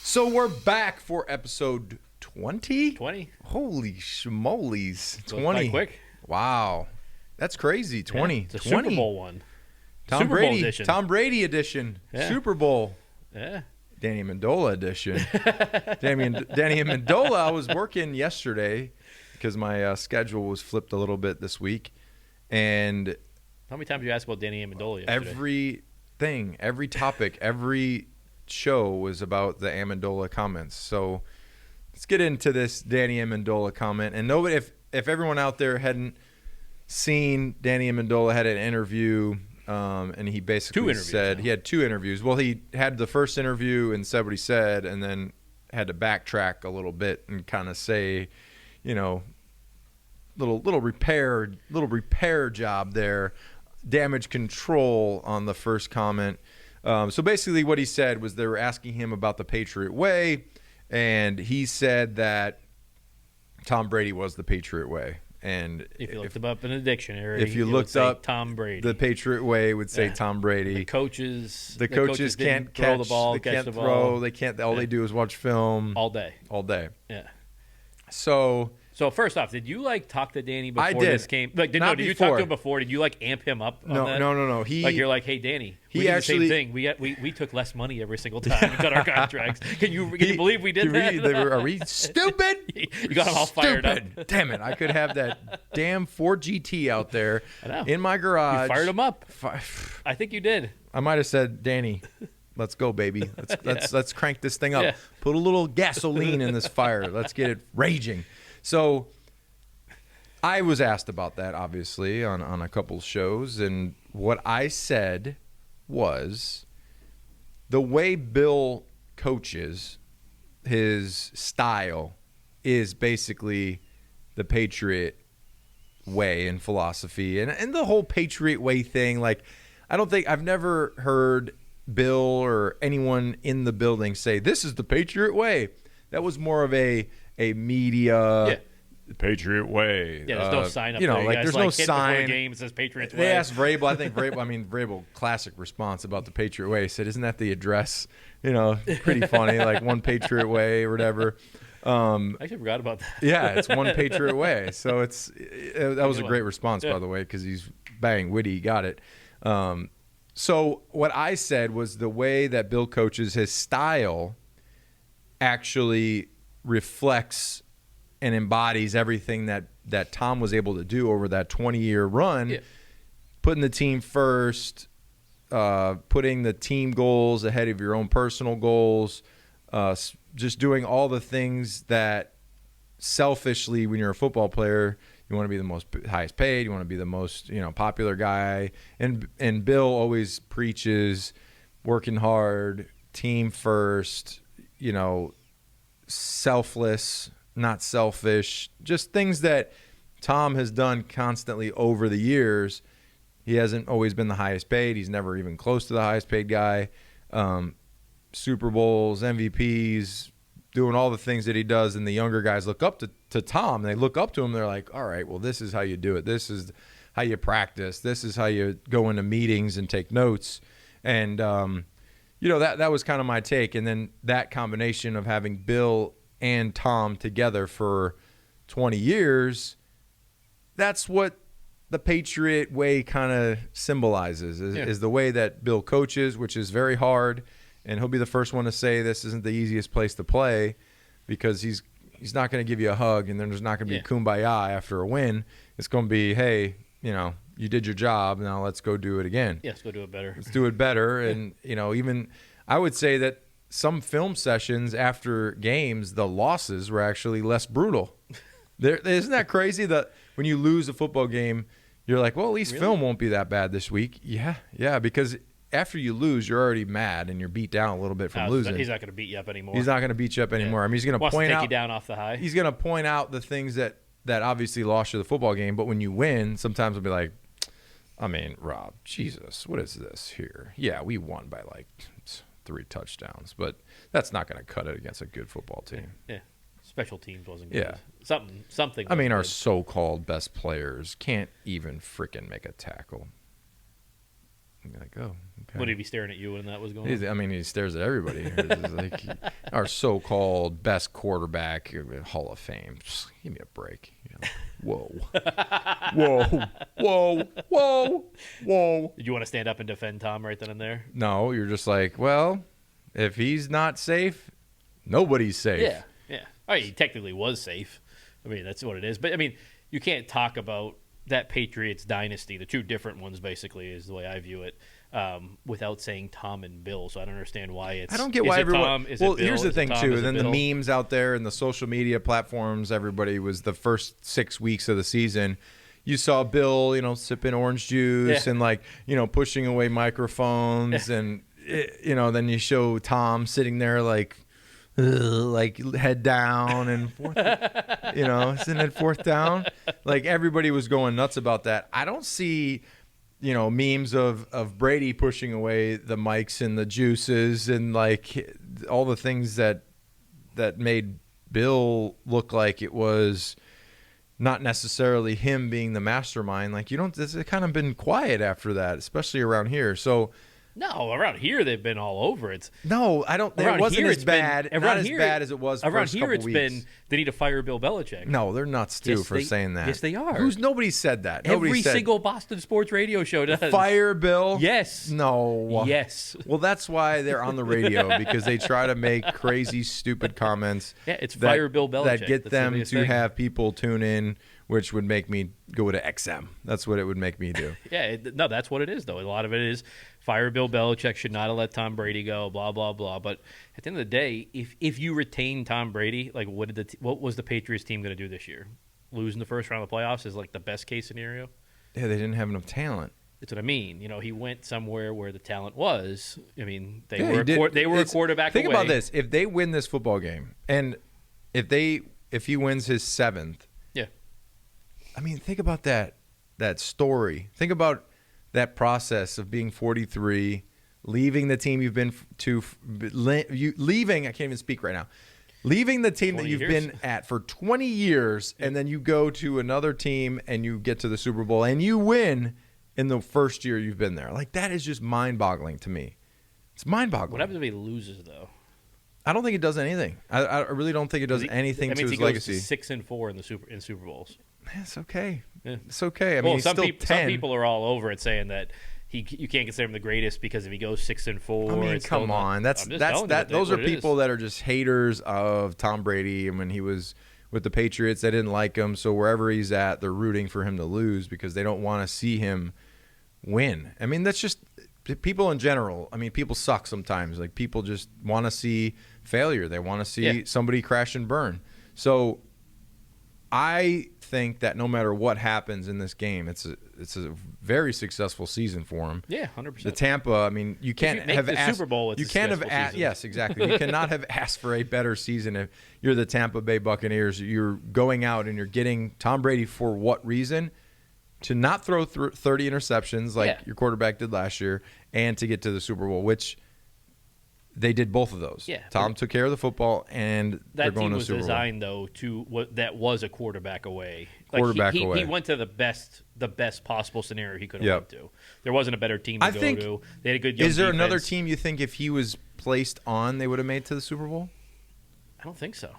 So we're back for episode 20? 20. Holy schmolies. Goes 20. by quick. Wow. That's crazy. 20. Yeah, it's a 20. Super Bowl one. Tom Super Brady Bowl edition. Tom Brady edition. Yeah. Super Bowl. Yeah. Danny Amendola edition. Danny Amendola, I was working yesterday because my schedule was flipped a little bit this week. And How many times did you ask about Danny Amendola yesterday? everything, every topic, every show was about the Amendola comments. So let's get into this Danny Amendola comment. And nobody, if everyone out there hadn't seen, Danny Amendola had an interview, and he basically said he had two interviews. Well, he had the first interview and said what he said, and then had to backtrack a little bit and kind of say, you know, little repair job there, damage control on the first comment. So basically what he said was they were asking him about the Patriot way, and he said that Tom Brady was the Patriot way. And if you looked him up in a dictionary, if you looked up Tom Brady, the Patriot way would say Tom Brady. The coaches can't throw the ball, they catch can't the throw, ball. they can't. All they do is watch film all day. Yeah. So first off, did you talk to Danny before I did. this came? Did you talk to him before? Did you amp him up? No. You're like, hey, Danny, we did the same thing. We took less money every single time we cut our contracts. Can you believe we did that? Are we stupid? You got him all fired up. Damn it! I could have that damn Ford GT out there in my garage. You fired him up. I think you did. I might have said, Danny, let's go, baby. Let's crank this thing up. Yeah. Put a little gasoline in this fire. Let's get it raging. So I was asked about that, obviously, on a couple shows, and what I said was the way Bill coaches, his style is basically the Patriot way and philosophy, and the whole Patriot way thing. I've never heard Bill or anyone in the building say this is the Patriot way. That was more of a media Patriot way. Yeah, there's no sign up. There's no sign. The game, it says Patriots way. They asked Vrabel. Vrabel, classic response about the Patriot way. He said, "Isn't that the address?" Pretty funny. One Patriot way or whatever. I actually forgot about that. Yeah, it's one Patriot way. So that was a great response, by the way, because he's bang witty. He got it. So what I said was the way that Bill coaches, his style actually reflects and embodies everything that Tom was able to do over that 20-year run, putting the team first, putting the team goals ahead of your own personal goals, just doing all the things that selfishly, when you're a football player, you want to be the highest paid, you want to be the most popular guy, and Bill always preaches working hard, team first, selfless, not selfish, just things that Tom has done constantly over the years. He hasn't always been the highest paid. He's never even close to the highest paid guy. Super Bowls, MVPs, doing all the things that he does, and the younger guys look up to Tom. They look up to him. They're like, all right, well, this is how you do it. This is how you practice. This is how you go into meetings and take notes. And, that was kind of my take. And then that combination of having Bill and Tom together for 20 years, that's what the Patriot way kind of symbolizes, is the way that Bill coaches, which is very hard. And he'll be the first one to say this isn't the easiest place to play, because he's not going to give you a hug, and then there's not going to be kumbaya after a win. It's going to be, hey, you did your job. Now let's go do it again. Yeah, let's go do it better. Let's do it better. And, even I would say that some film sessions after games, the losses were actually less brutal. Isn't that crazy that when you lose a football game, you're like, well, at least film won't be that bad this week. Yeah, because after you lose, you're already mad and you're beat down a little bit from losing. He's not going to beat you up anymore. He's not going to beat you up anymore. I mean, he's going to point out, you down off the high. He's going to point out the things that obviously lost you the football game. But when you win, sometimes he'll be like, Rob, Jesus, what is this here? Yeah, we won by 3 touchdowns, but that's not going to cut it against a good football team. Yeah. Special teams wasn't good. Yeah. Something. Our so-called best players can't even freaking make a tackle. You're like, oh, okay. Would he be staring at you when that was going on? I mean, he stares at everybody. It's like our so-called best quarterback, Hall of Fame. Just give me a break. Whoa. Whoa. Whoa. Whoa. Whoa. Did you want to stand up and defend Tom right then and there? No, you're just like, well, if he's not safe, nobody's safe. Yeah. Yeah. I mean, he technically was safe. I mean, that's what it is. But, I mean, you can't talk about that Patriots dynasty, the two different ones basically is the way I view it, without saying Tom and Bill. So I don't understand why it's. I don't get why everyone. Tom, well, Bill, here's the thing Tom, too. Then Bill? the memes out there and the social media platforms. Everybody was the first 6 weeks of the season. You saw Bill, sipping orange juice and pushing away microphones, and then you show Tom sitting there like head down and sitting at fourth down. Like everybody was going nuts about that. I don't see, memes of Brady pushing away the mics and the juices and like all the things that made Bill look like it was not necessarily him being the mastermind. Like it's kind of been quiet after that, especially around here. So. No, around here they've been all over it. No, I don't. It wasn't as bad. Not as bad as it was. Around here, it's been they need to fire Bill Belichick. No, they're nuts too for saying that. Yes, they are. Nobody said that. Every single Boston sports radio show does. Fire Bill. Yes. No. Yes. Well, that's why they're on the radio because they try to make crazy, stupid comments. Yeah, it's fire Bill Belichick that get them to have people tune in, which would make me go to XM. That's what it would make me do. Yeah, no, that's what it is though. A lot of it is. Fire Bill Belichick, should not have let Tom Brady go, blah, blah, blah. But at the end of the day, if you retain Tom Brady, like what was the Patriots team going to do this year? Lose in the first round of the playoffs is like the best case scenario? Yeah, they didn't have enough talent. That's what I mean. He went somewhere where the talent was. I mean, they were a quarterback away. Think about this. If they win this football game, and if he wins his 7th, yeah. I mean, think about that story. Think about that process of being 43, leaving the team you've been to, leaving. I can't even speak right now. Leaving the team that you've been at for 20 years, and then you go to another team and you get to the Super Bowl and you win in the first year you've been there. Like that is just mind-boggling to me. It's mind-boggling. What happens if he loses though? I don't think it does anything. I really don't think it does anything to his legacy. Goes to 6-4 in Super Bowls. It's okay. Yeah. It's okay. I mean, some people are all over it, saying that you can't consider him the greatest because if he goes 6-4, I mean, come on. Those are people that are just haters of Tom Brady. And when he was with the Patriots, they didn't like him. So wherever he's at, they're rooting for him to lose because they don't want to see him win. I mean, that's just people in general. I mean, people suck sometimes. Like people just want to see failure. They want to see somebody crash and burn. So I think that no matter what happens in this game, it's a very successful season for him. Yeah, 100%. The Tampa, I mean, you can't have asked. Super Bowl. You can't have asked. Yes, exactly. You cannot have asked for a better season if you're the Tampa Bay Buccaneers. You're going out and you're getting Tom Brady for what reason? To not throw 30 interceptions like your quarterback did last year, and to get to the Super Bowl, which. They did both of those. Yeah, Tom took care of the football, and they're going to the Super Bowl. That team was designed, though, that was a quarterback away. Away. He went to the best possible scenario he could have went to. There wasn't a better team to go to. They had a good young Is there defense. another team you think if he was placed on, they would have made to the Super Bowl? I don't think so.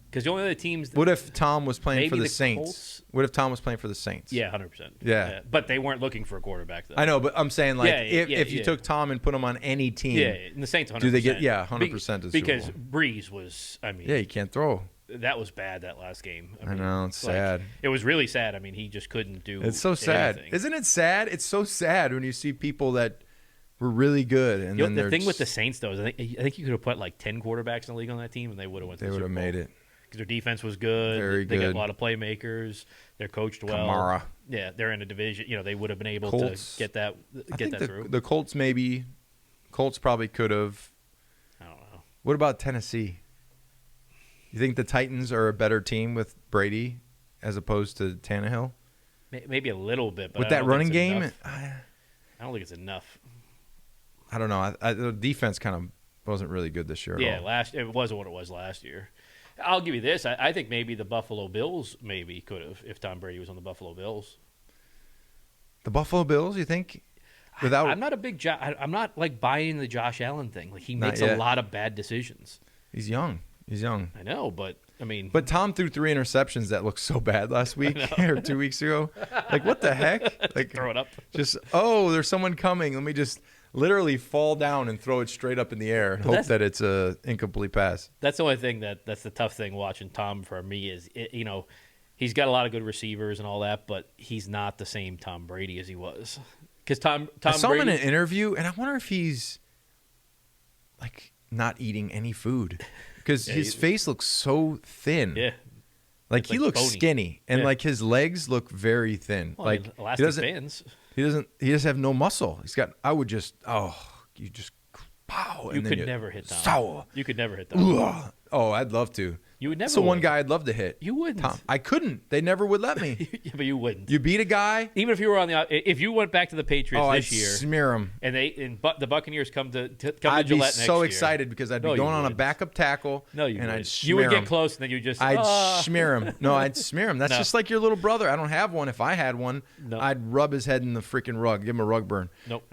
Because the only other teams. What if Tom was playing for the Saints? Colts? What if Tom was playing for the Saints? Yeah, 100%. Yeah. But they weren't looking for a quarterback, though. I know, but I'm saying, if you took Tom and put him on any team. Yeah, and the Saints 100%. Do they get, 100% because Breeze was, Yeah, you can't throw. That was bad, that last game. I know, it's sad. It was really sad. I mean, he just couldn't do It's so sad. anything. Isn't it sad? It's so sad when you see people that were really good. And then the thing with the Saints, though, is I think you could have put like 10 quarterbacks in the league on that team, and they would have went to the Super Bowl. They would have made it. Their defense was good. Very they good. got a lot of playmakers. They're coached well. Kamara. Yeah, they're in a division. They would have been able Colts, to get that through. The Colts Colts probably could have. I don't know. What about Tennessee? You think the Titans are a better team with Brady as opposed to Tannehill? Maybe a little bit, but with that running game, I don't think it's enough. I don't know. The defense kind of wasn't really good this year. Yeah, it wasn't what it was last year. I'll give you this. I think maybe the Buffalo Bills could have if Tom Brady was on the Buffalo Bills. The Buffalo Bills, you think? without. I'm not a big I'm not like buying the Josh Allen thing. Like he makes a lot of bad decisions. He's young. I know, but I mean, but Tom threw 3 interceptions that looked so bad last week or 2 weeks ago. Like what the heck? Like throw it up. Just there's someone coming. Let me just literally fall down and throw it straight up in the air and hope that it's a incomplete pass. That's the only thing that's the tough thing watching Tom for me is he's got a lot of good receivers and all that, but he's not the same Tom Brady as he was. Because Tom I saw Brady, him in an interview, and I wonder if he's like not eating any food because his face looks so thin. Yeah, like he looks bony. Skinny, and like his legs look very thin. Well, like elastic bands. He just have no muscle. He's got. I would just. You just. Pow. You could never hit Tom. Sour. You could never hit Tom. Oh, I'd love to. You would never. That's the one guy I'd love to hit. You wouldn't. Tom. I couldn't. They never would let me. Yeah, but you wouldn't. You beat a guy. Even if you were on if you went back to the Patriots this year, smear him. And the Buccaneers come to Gillette I'd be next so year. excited because I'd be going on a backup tackle. No, you and wouldn't. I'd smear You would get him. close, and then you just. I'd smear him. No, I'd smear him. That's just like your little brother. I don't have one. If I had one, I'd rub his head in the freaking rug. Give him a rug burn. Nope.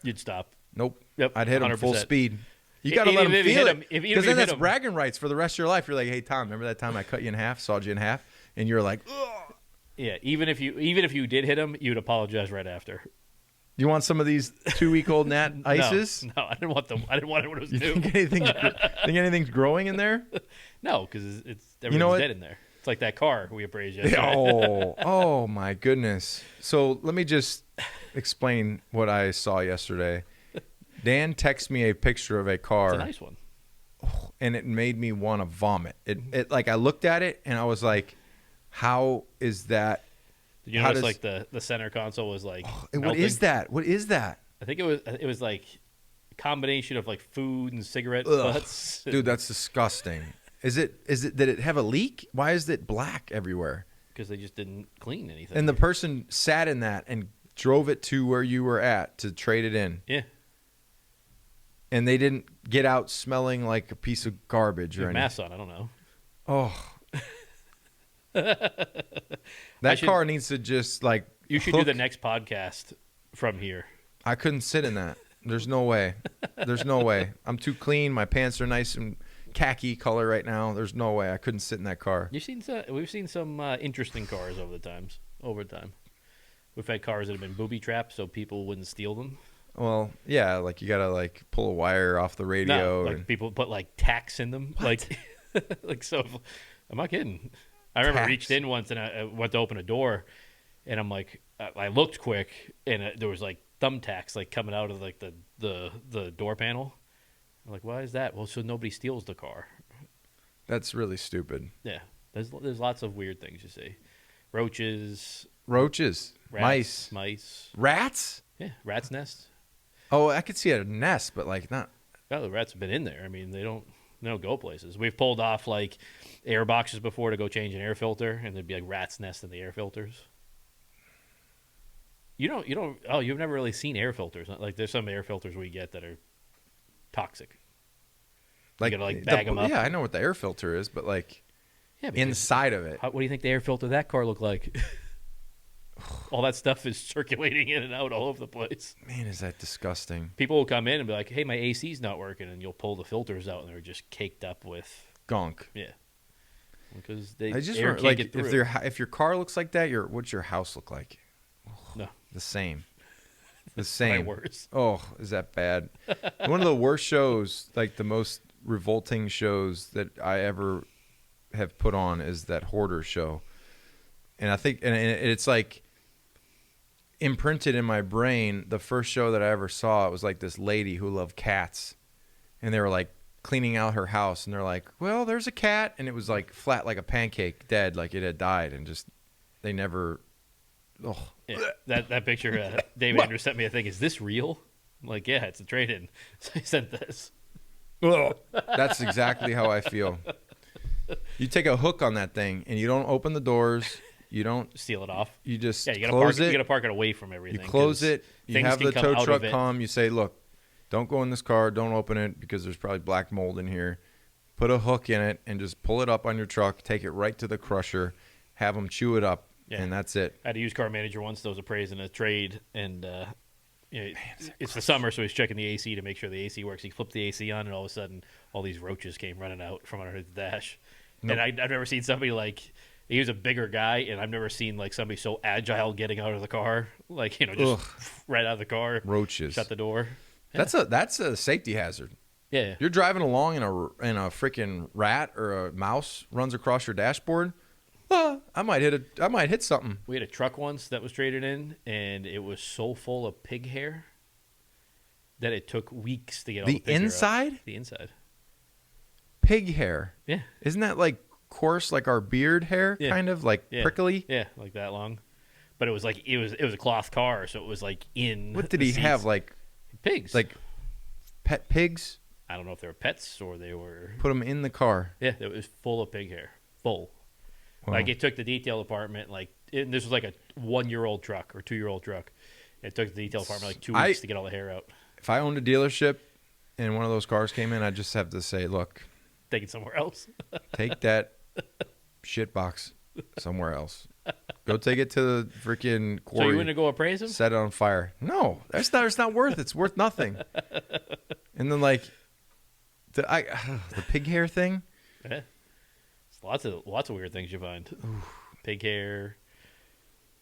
You'd stop. Nope. Yep. I'd hit him 100%. full speed. You got to let him If you feel hit it. him, Because then that's bragging rights for the rest of your life. You're like, hey, Tom, remember that time I cut you in half, sawed you in half? And you're like, ugh. Yeah, even if you did hit him, you'd apologize right after. You want some of these 2-week-old Nat ices? No, I didn't want them. I didn't want it when it was new. Think anything's growing in there? No, because everything's dead in there. It's like that car we appraised yesterday. Oh my goodness. So let me just explain what I saw yesterday. Dan texted me a picture of a car. It's a nice one. And it made me want to vomit. It like I looked at it and I was like, how is that? Did you notice like the center console was like what is that? What is that? I think it was like a combination of like food and cigarette butts. Dude, that's disgusting. Did it have a leak? Why is it black everywhere? Because they just didn't clean anything. And the person sat in that and drove it to where you were at to trade it in. Yeah. And they didn't get out smelling like a piece of garbage or anything. Mask on, I don't know. Oh. That car needs to just like you should do the next podcast from here. I couldn't sit in that. There's no way. There's no way. I'm too clean. My pants are nice and khaki color right now. There's no way. I couldn't sit in that car. We've seen some interesting cars over time. We've had cars that have been booby trapped so people wouldn't steal them. Well, yeah, like you gotta like pull a wire off the radio. No, like people put like tacks in them. What? Like so. I'm not kidding. I remember I reached in once and I went to open a door, and I'm like, I looked quick, and there was like thumbtacks like coming out of like the door panel. I'm like, why is that? Well, so nobody steals the car. That's really stupid. Yeah, there's lots of weird things you see. Roaches, rats, mice, rats. Yeah, rats' nests. Oh, I could see a nest, but like not. Oh, the rats have been in there. I mean, they don't go places. We've pulled off like air boxes before to go change an air filter, and there'd be like rats' nests in the air filters. You don't. Oh, you've never really seen air filters. Like there's some air filters we get that are toxic. Like you gotta like bag them up. Yeah, I know what the air filter is, but like inside of it. What do you think the air filter of that car looked like? All that stuff is circulating in and out all over the place. Man, is that disgusting. People will come in and be like, hey, my AC's not working, and you'll pull the filters out, and they're just caked up with gunk. Yeah. Because if your car looks like that, what's your house look like? No. The same. The same. Worse. Oh, is that bad? One of the worst shows, like the most revolting shows that I ever have put on is that Hoarder show. And I think, and it's like imprinted in my brain. The first show that I ever saw, it was like this lady who loved cats. And they were like cleaning out her house. And they're like, well, there's a cat. And it was like flat like a pancake, dead, like it had died. And just, they never, oh. Yeah, that picture David Andrews sent me, I think, is this real? I'm like, yeah, it's a trade-in. So he sent this. That's exactly how I feel. You take a hook on that thing and you don't open the doors. You don't seal it off. You just you close it. You got to park it away from everything. You close it. You have the tow truck come. You say, look, don't go in this car. Don't open it because there's probably black mold in here. Put a hook in it and just pull it up on your truck. Take it right to the crusher. Have them chew it up. Yeah. And that's it. I had a used car manager once that was appraising a trade, and it's the summer, so he's checking the AC to make sure the AC works. He flipped the AC on, and all of a sudden, all these roaches came running out from underneath the dash. Nope. And I've never seen somebody like he was a bigger guy, and I've never seen like somebody so agile getting out of the car, like just right out of the car, roaches, shut the door. Yeah. That's a safety hazard. Yeah, you're driving along and a freaking rat or a mouse runs across your dashboard. I might hit something. We had a truck once that was traded in, and it was so full of pig hair that it took weeks to get all the pig inside? Hair out. The inside. Pig hair. Yeah. Isn't that like coarse, like our beard hair, kind of like prickly? Yeah, like that long. But it was like it was a cloth car, so it was like in. What did he have? Like pigs? Like pet pigs? I don't know if they were pets or they were. Put them in the car. Yeah, it was full of pig hair. Full. Wow. Like it took the detail department this was like a 1-year-old truck or 2-year-old truck. It took the detail department like 2 weeks to get all the hair out. If I owned a dealership and one of those cars came in, I'd just have to say, look, take it somewhere else. Take that shit box somewhere else. Go take it to the freaking quarry. So you wouldn't go appraise him? Set it on fire. No, it's not worth. It's worth nothing. And then the pig hair thing. Yeah. Lots of weird things you find. Pig hair.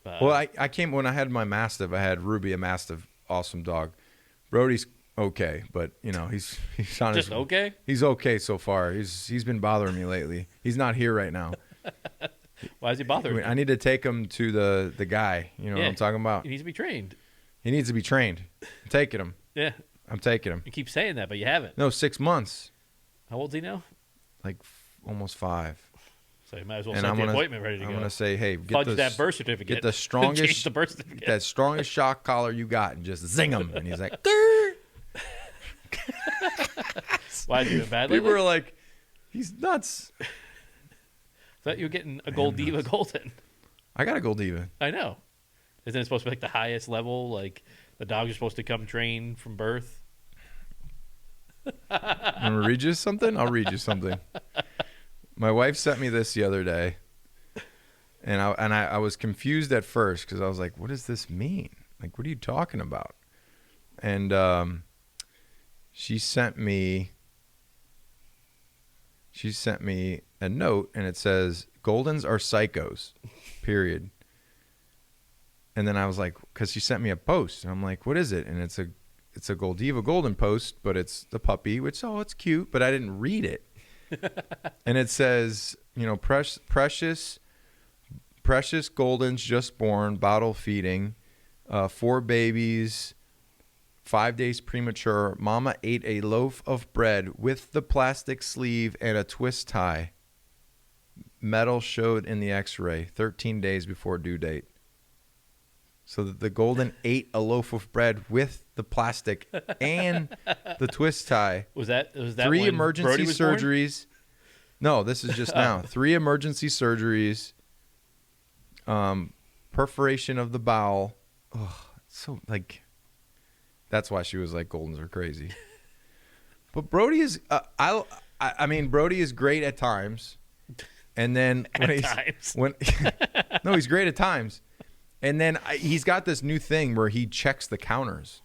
Well, I came when I had my Mastiff. I had Ruby, a Mastiff, awesome dog. Brody's okay, but he's on just okay. He's okay so far. He's been bothering me lately. He's not here right now. Why is he bothering you? I need to take him to the guy. You know what I'm talking about? He needs to be trained. He needs to be trained. I'm taking him. Yeah. I'm taking him. You keep saying that, but you haven't. No, 6 months. How old's he now? Like almost 5. So you might as well set the appointment ready to go. I'm going to say, hey, fudge that birth certificate. Get the strongest, change the birth certificate. That strongest shock collar you got and just zing him. And he's like, why is he doing bad? People were like, he's nuts. I thought you were getting a Gold Diva Golden. I got a Gold Diva. I know. Isn't it supposed to be like the highest level? Like the dogs are supposed to come trained from birth? Want me to read you something? I'll read you something. My wife sent me this the other day, and I was confused at first because I was like, "What does this mean? Like, what are you talking about?" And she sent me a note, and it says, "Goldens are psychos," period. And then I was like, because she sent me a post, and I'm like, "What is it?" And it's a Gold Diva Golden post, but it's the puppy, which it's cute, but I didn't read it. And it says, precious Goldens just born, bottle feeding, 4 babies, 5 days premature. Mama ate a loaf of bread with the plastic sleeve and a twist tie. Metal showed in the x-ray 13 days before due date. So the Golden ate a loaf of bread with the plastic and the twist tie. Was that 3 emergency surgeries? No, this is just now. 3 emergency surgeries. Perforation of the bowel. Oh, so that's why she was like, Goldens are crazy. But Brody is I mean Brody is great at times. And then no, he's great at times. And then he's got this new thing where he checks the counters.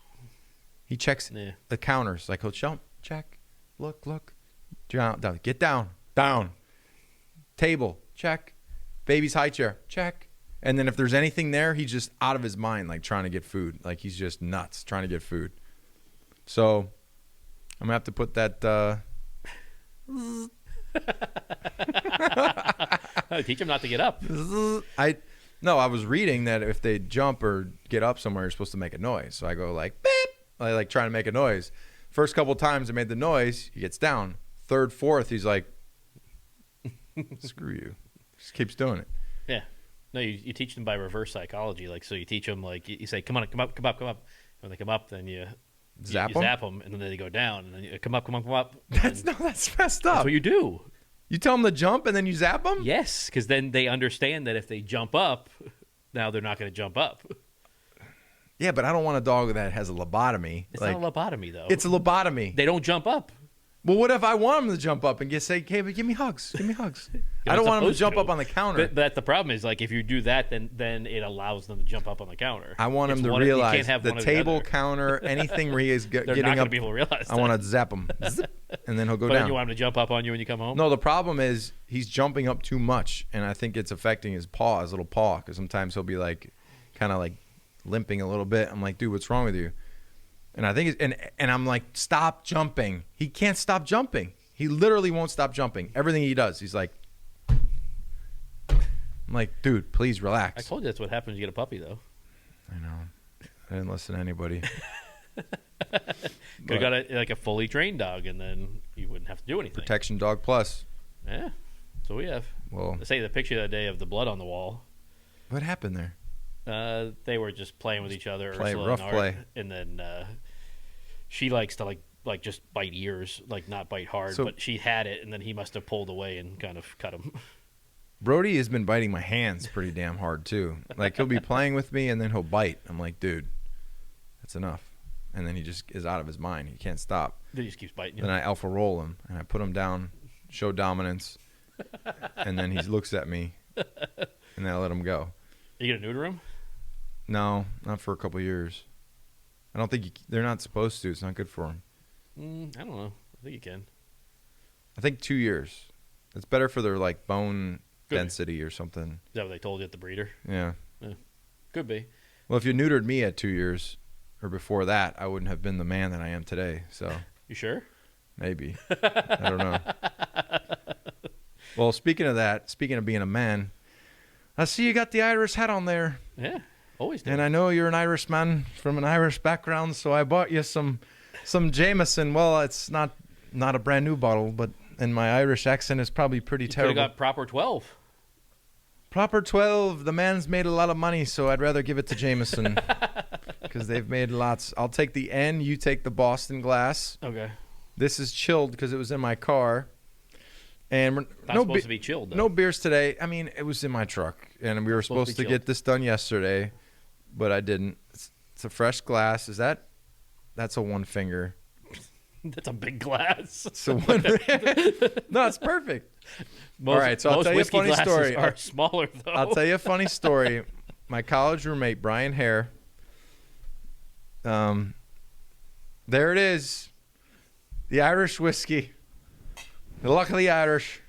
He checks the counters. Like, he'll jump, check, look, down, get down. Table, check. Baby's high chair, check. And then if there's anything there, he's just out of his mind, like trying to get food. Like, he's just nuts trying to get food. So I'm going to have to put that... Teach him not to get up. No, I was reading that if they jump or get up somewhere, you're supposed to make a noise. So I go like, beep. I like trying to make a noise. First couple times I made the noise, he gets down. Third, fourth, he's like, screw you. Just keeps doing it. Yeah. No, you teach them by reverse psychology. Like, so you teach them, like, you say, come up. When they come up, then you zap them, and then they go down, and then you come up. That's messed up. That's what you do. You tell them to jump, and then you zap them? Yes, because then they understand that if they jump up, now they're not going to jump up. Yeah, but I don't want a dog that has a lobotomy. It's not a lobotomy, though. It's a lobotomy. They don't jump up. Well, what if I want them to jump up and say, hey, give me hugs. Give me hugs. I don't want him to jump up on the counter. But that's the problem is, like, if you do that, then it allows them to jump up on the counter. I want him to realize the table, counter, anything where he is They're getting not up. going to be able to realize that. I want to zap him. Zip, and then he'll go But down. then you want him to jump up on you when you come home? No, the problem is he's jumping up too much, and I think it's affecting his paw, his little paw, because sometimes he'll be like, kind of like limping a little bit. I'm like, dude, what's wrong with you? And I think, and I'm like, stop jumping. He can't stop jumping. He literally won't stop jumping. Everything he does, he's like, I'm like, dude, please relax. I told you that's what happens when you get a puppy, though. I know. I didn't listen to anybody. Could have got a fully trained dog, and then you wouldn't have to do anything. Protection Dog Plus. Yeah, that's what we have. Well, I say the picture that day of the blood on the wall. what happened there? They were just playing with each other. Play, Ursula rough and Art, play. And then she likes to like just bite ears, like not bite hard. So- but she had it, and then he must have pulled away and kind of cut him. Brody has been biting my hands pretty damn hard, too. Like, he'll be playing with me, and then he'll bite. I'm like, dude, that's enough. And then he just is out of his mind. He can't stop. Then he just keeps biting you. Then I alpha roll him, and I put him down, show dominance, and then he looks at me, and then I let him go. Are you gonna neuter him? No, not for a couple years. I don't think they're not supposed to. It's not good for them. I don't know. I think you can. I think 2 years. It's better for their like bone Good. density or something. Is that what they told you at the breeder? Yeah. Could be. Well, if you neutered me at 2 years or before that, I wouldn't have been the man that I am today. So You sure? maybe. I don't know. Well, speaking of being a man, I see you got the Irish hat on there. Yeah, always do. And I know you're an Irishman from an Irish background, so I bought you some Jameson. Well, it's not a brand new bottle, but and my Irish accent is probably pretty You could terrible. have got proper 12. Proper 12. The man's made a lot of money, so I'd rather give it to Jameson because they've made lots. I'll take the N. You take the Boston glass. Okay. This is chilled because it was in my car. And Not supposed to be chilled, though. no beers today. I mean, it was in my truck, and we were supposed to get this done yesterday, but I didn't. It's a fresh glass. That's a one finger. That's a big glass. So one. No, it's perfect. Most, all right, so I'll tell you a funny story. Are smaller, though. I'll tell you a funny story. My college roommate Brian Hare. There it is, the Irish whiskey. The luck of the Irish.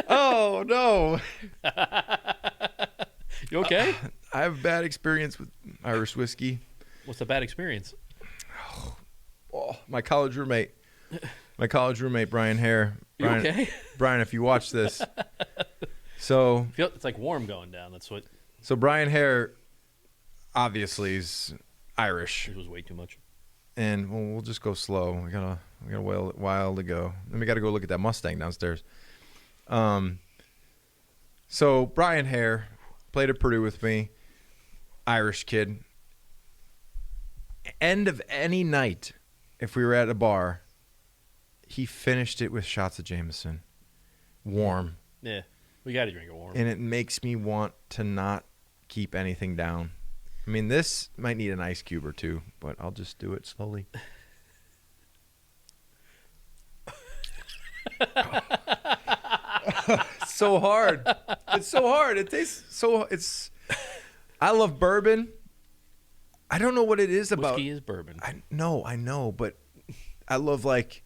Oh no! You okay? I have a bad experience with Irish whiskey. What's the bad experience? Oh, my college roommate, Brian Hare. You Brian, okay? Brian, if you watch this, so It's like warm going down. That's what. Brian Hare, obviously, is Irish, This was way too much. and we'll just go slow. We got a while to go. Then we got to go look at that Mustang downstairs. So Brian Hare played at Purdue with me, Irish kid. End of any night, if we were at a bar, he finished it with shots of Jameson, warm, Yeah, we got to drink it warm. and it makes me want to not keep anything down. I mean, this might need an ice cube or two, but I'll just do it slowly. It's so hard. It's so hard. It tastes so. I love bourbon. I don't know what it is about. Whiskey is bourbon. I know, but I love like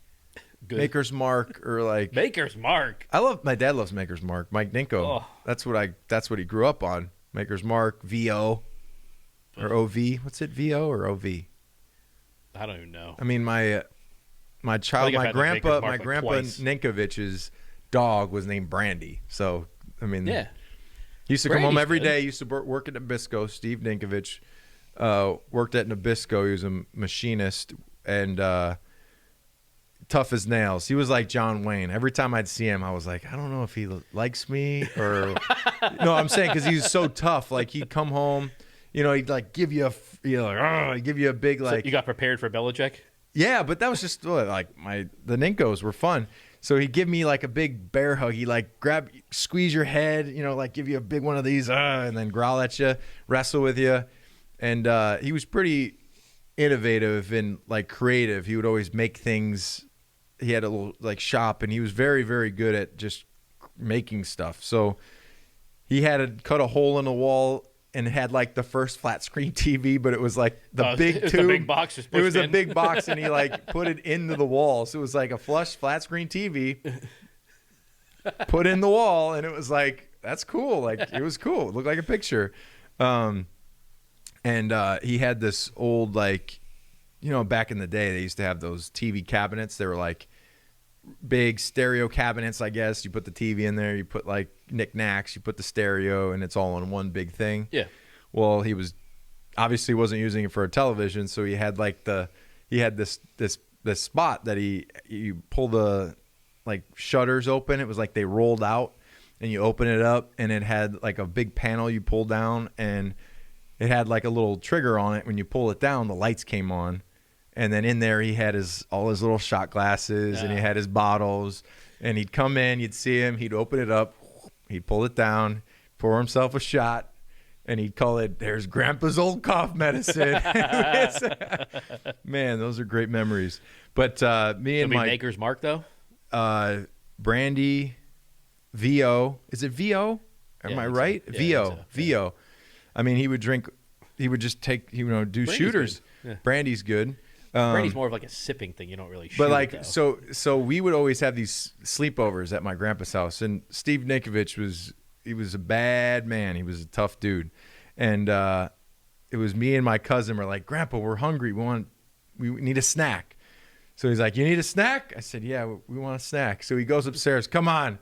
Good. Maker's Mark or like Maker's Mark. my dad loves Maker's Mark. Mike Ninko. Oh. That's what he grew up on. Maker's Mark, VO or OV. What's it? VO or OV? I don't even know. I mean, my I think I've had the Maker's Mark, like, grandpa twice. Ninkovich's dog was named Brandy. So I mean, Yeah. he used to come home Brandy's every good. day. He used to work at Nabisco. Steve Ninkovich worked at Nabisco. He was a machinist and tough as nails. He was like John Wayne. Every time I'd see him, I was like, I don't know if he likes me or no. I'm saying because he was so tough. Like he'd come home, he'd like give you he'd give you a big So like. you got prepared for Belichick? Yeah, but that was just like the Ninkos were fun. So he'd give me like a big bear hug. He like squeeze your head, like give you a big one of these, and then growl at you, wrestle with you. And he was pretty innovative and like creative. He would always make things. He had a little like shop, and he was very, very good at just making stuff. So he had to cut a hole in the wall and had like the first flat screen TV, but it was like the big tube. The big box just pushed it was in. a big box, and he like put it into the wall. So it was like a flush flat screen TV put in the wall, and it was like, that's cool. Like, it was cool. It looked like a picture. And he had this old, like, you know, back in the day, they used to have those TV cabinets. They were like big stereo cabinets, I guess. You put the TV in there, you put like knickknacks, you put the stereo, and it's all in one big thing. Yeah. Well, he was obviously wasn't using it for a television, so he had like this spot that you pull the like shutters open. It was like they rolled out, and you open it up, and it had like a big panel you pull down, and it had like a little trigger on it. When you pull it down, the lights came on. And then in there, he had all his little shot glasses, and he had his bottles. And he'd come in, you'd see him, he'd open it up, he'd pull it down, pour himself a shot, and he'd call it, "There's Grandpa's old cough medicine." Man, those are great memories. But me and my Maker's Mark though. Brandy, VO. Is it VO? Am I right? So. VO. VO. I mean, he would drink. He would just take. Do Brandy's shooters. Yeah. Brandy's good. Brandy's more of like a sipping thing. You don't really shoot. But like, though. so we would always have these sleepovers at my grandpa's house, and Steve Nikovich was a bad man. He was a tough dude, and it was me and my cousin were like, "Grandpa, we're hungry. We need a snack." So he's like, "You need a snack?" I said, "Yeah, we want a snack." So he goes upstairs. Come on.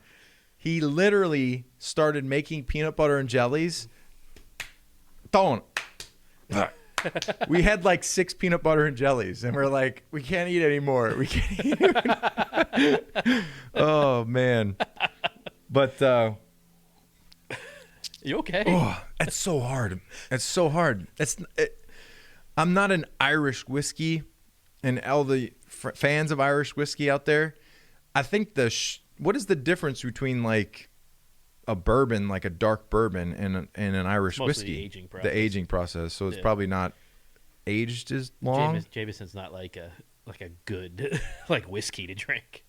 He literally started making peanut butter and jellies. Don't. We had like 6 peanut butter and jellies, and we're like, we can't eat anymore. We can't eat. Oh man! But you okay? Oh, it's so hard. It's so hard. I'm not an Irish whiskey, and all the fans of Irish whiskey out there. I think what is the difference between like a bourbon, like a dark bourbon, and an Irish whiskey? The aging process. So it's probably not aged as long. Jameson's not like a good like whiskey to drink.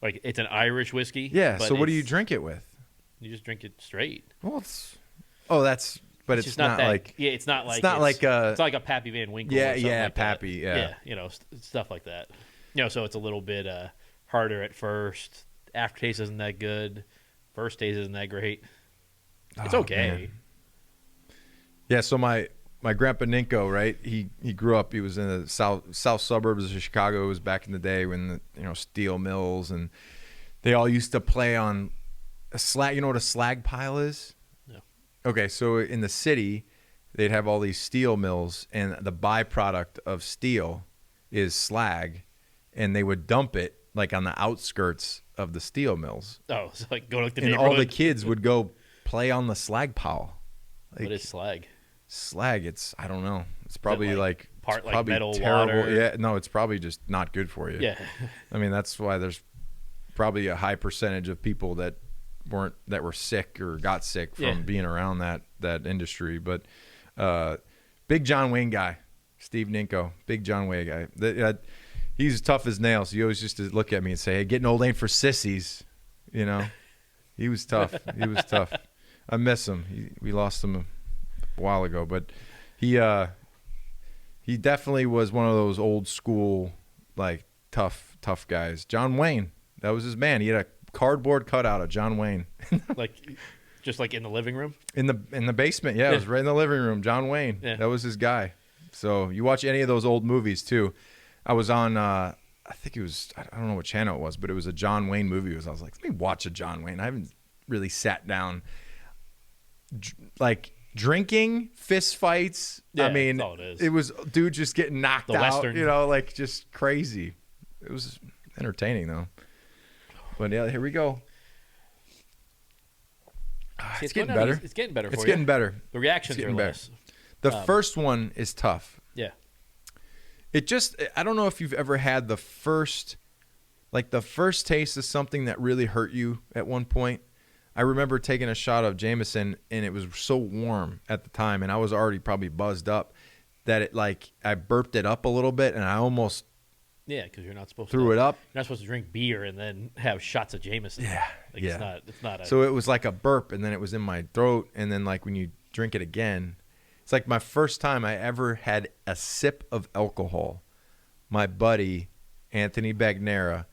Like, it's an Irish whiskey. Yeah. So what do you drink it with? You just drink it straight. Well, it's not like it's not like a Pappy Van Winkle. Yeah, like Pappy. That. Yeah, stuff like that. So it's a little bit harder at first. Aftertaste isn't that good. First taste isn't that great. It's okay. Man. Yeah, so my grandpa Ninko, right? He grew up. He was in the south suburbs of Chicago. It was back in the day when the steel mills, and they all used to play on a slag. You know what a slag pile is? No. Okay, so in the city, they'd have all these steel mills, and the byproduct of steel is slag, and they would dump it like on the outskirts of the steel mills. Oh, so like go to the and neighborhood. all the kids would go play on the slag pile. Like, what is slag? Slag, I don't know. It's probably like probably metal, terrible. Water. Yeah, no, it's probably just not good for you. Yeah. I mean, that's why there's probably a high percentage of people that were sick or got sick from being around that industry. But big John Wayne guy, Steve Ninko, big John Wayne guy. He's tough as nails. He always used to look at me and say, "Hey, getting old ain't for sissies." He was tough. He was tough. I miss him. We lost him a while ago, but he definitely was one of those old school, like tough guys. John Wayne, that was his man. He had a cardboard cutout of John Wayne, just like in the living room, in the basement. Yeah, it was right in the living room. John Wayne, that was his guy. So you watch any of those old movies too. I was on, I think it was, I don't know what channel it was, but it was a John Wayne movie. I was like, let me watch a John Wayne. I haven't really sat down, like drinking, fist fights. Yeah, I mean, that's all it is. It was dude just getting knocked out, Western. like just crazy. It was entertaining though. But yeah, here we go. It's getting better. It's getting better for you. It's getting better. The reactions are less. The first one is tough. Yeah. I don't know if you've ever had the first taste of something that really hurt you at one point. I remember taking a shot of Jameson, and it was so warm at the time, and I was already probably buzzed up that it like I burped it up a little bit and I almost Yeah, because you're not supposed threw to. it up. You're not supposed to drink beer and then have shots of Jameson. Yeah, Like yeah. It's not. So it was like a burp, and then it was in my throat, and then like when you drink it again, it's like my first time I ever had a sip of alcohol. My buddy Anthony Bagnera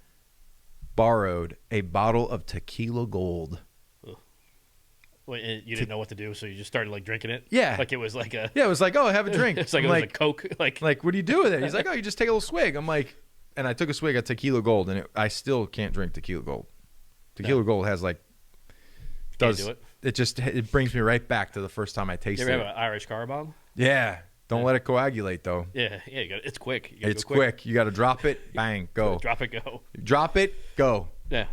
borrowed a bottle of Tequila Gold. Well, you didn't know what to do, so you just started like drinking it. Yeah, like it was like a. Yeah, it was like, oh, have a drink. It's like I'm it was a Coke. Like what do you do with it? He's like, oh, you just take a little swig. I'm like, and I took a swig of Tequila Gold, and I still can't drink Tequila Gold. Tequila Gold has like can't do it. It brings me right back to the first time I You tasted ever it. have an Irish car bomb? Yeah, don't let it coagulate though. Yeah. It's quick. It's quick. You got to drop it, bang, go. Drop it, go. Drop it, go. Yeah.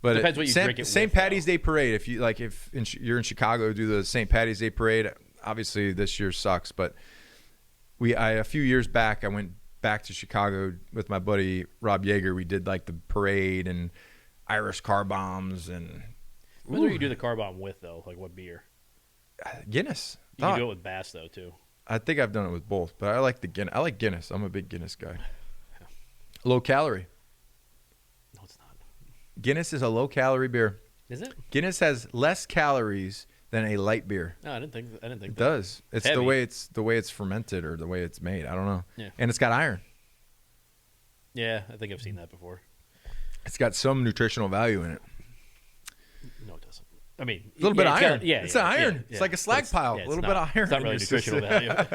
But Depends what you drink it St. with, Patty's Day parade. If you like, you're in Chicago, do the St. Patty's Day parade. Obviously, this year sucks, but a few years back, I went back to Chicago with my buddy Rob Yeager. We did like the parade and Irish car bombs and. What do you do the car bomb with though? Like what beer? Guinness. You can do it with Bass though too. I think I've done it with both, but I like the Guinness. I like Guinness. I'm a big Guinness guy. Low calorie. No, it's not. Guinness is a low calorie beer. Is it? Guinness has less calories than a light beer. No, I didn't think. It does. It's heavy. the way it's fermented or the way it's made. I don't know. Yeah. And it's got iron. Yeah, I think I've seen that before. It's got some nutritional value in it. No, it doesn't. I mean, A little bit of iron. It's an iron. Yeah, It's like a slag pile. A little bit of iron. It's not in really your nutritional system. value.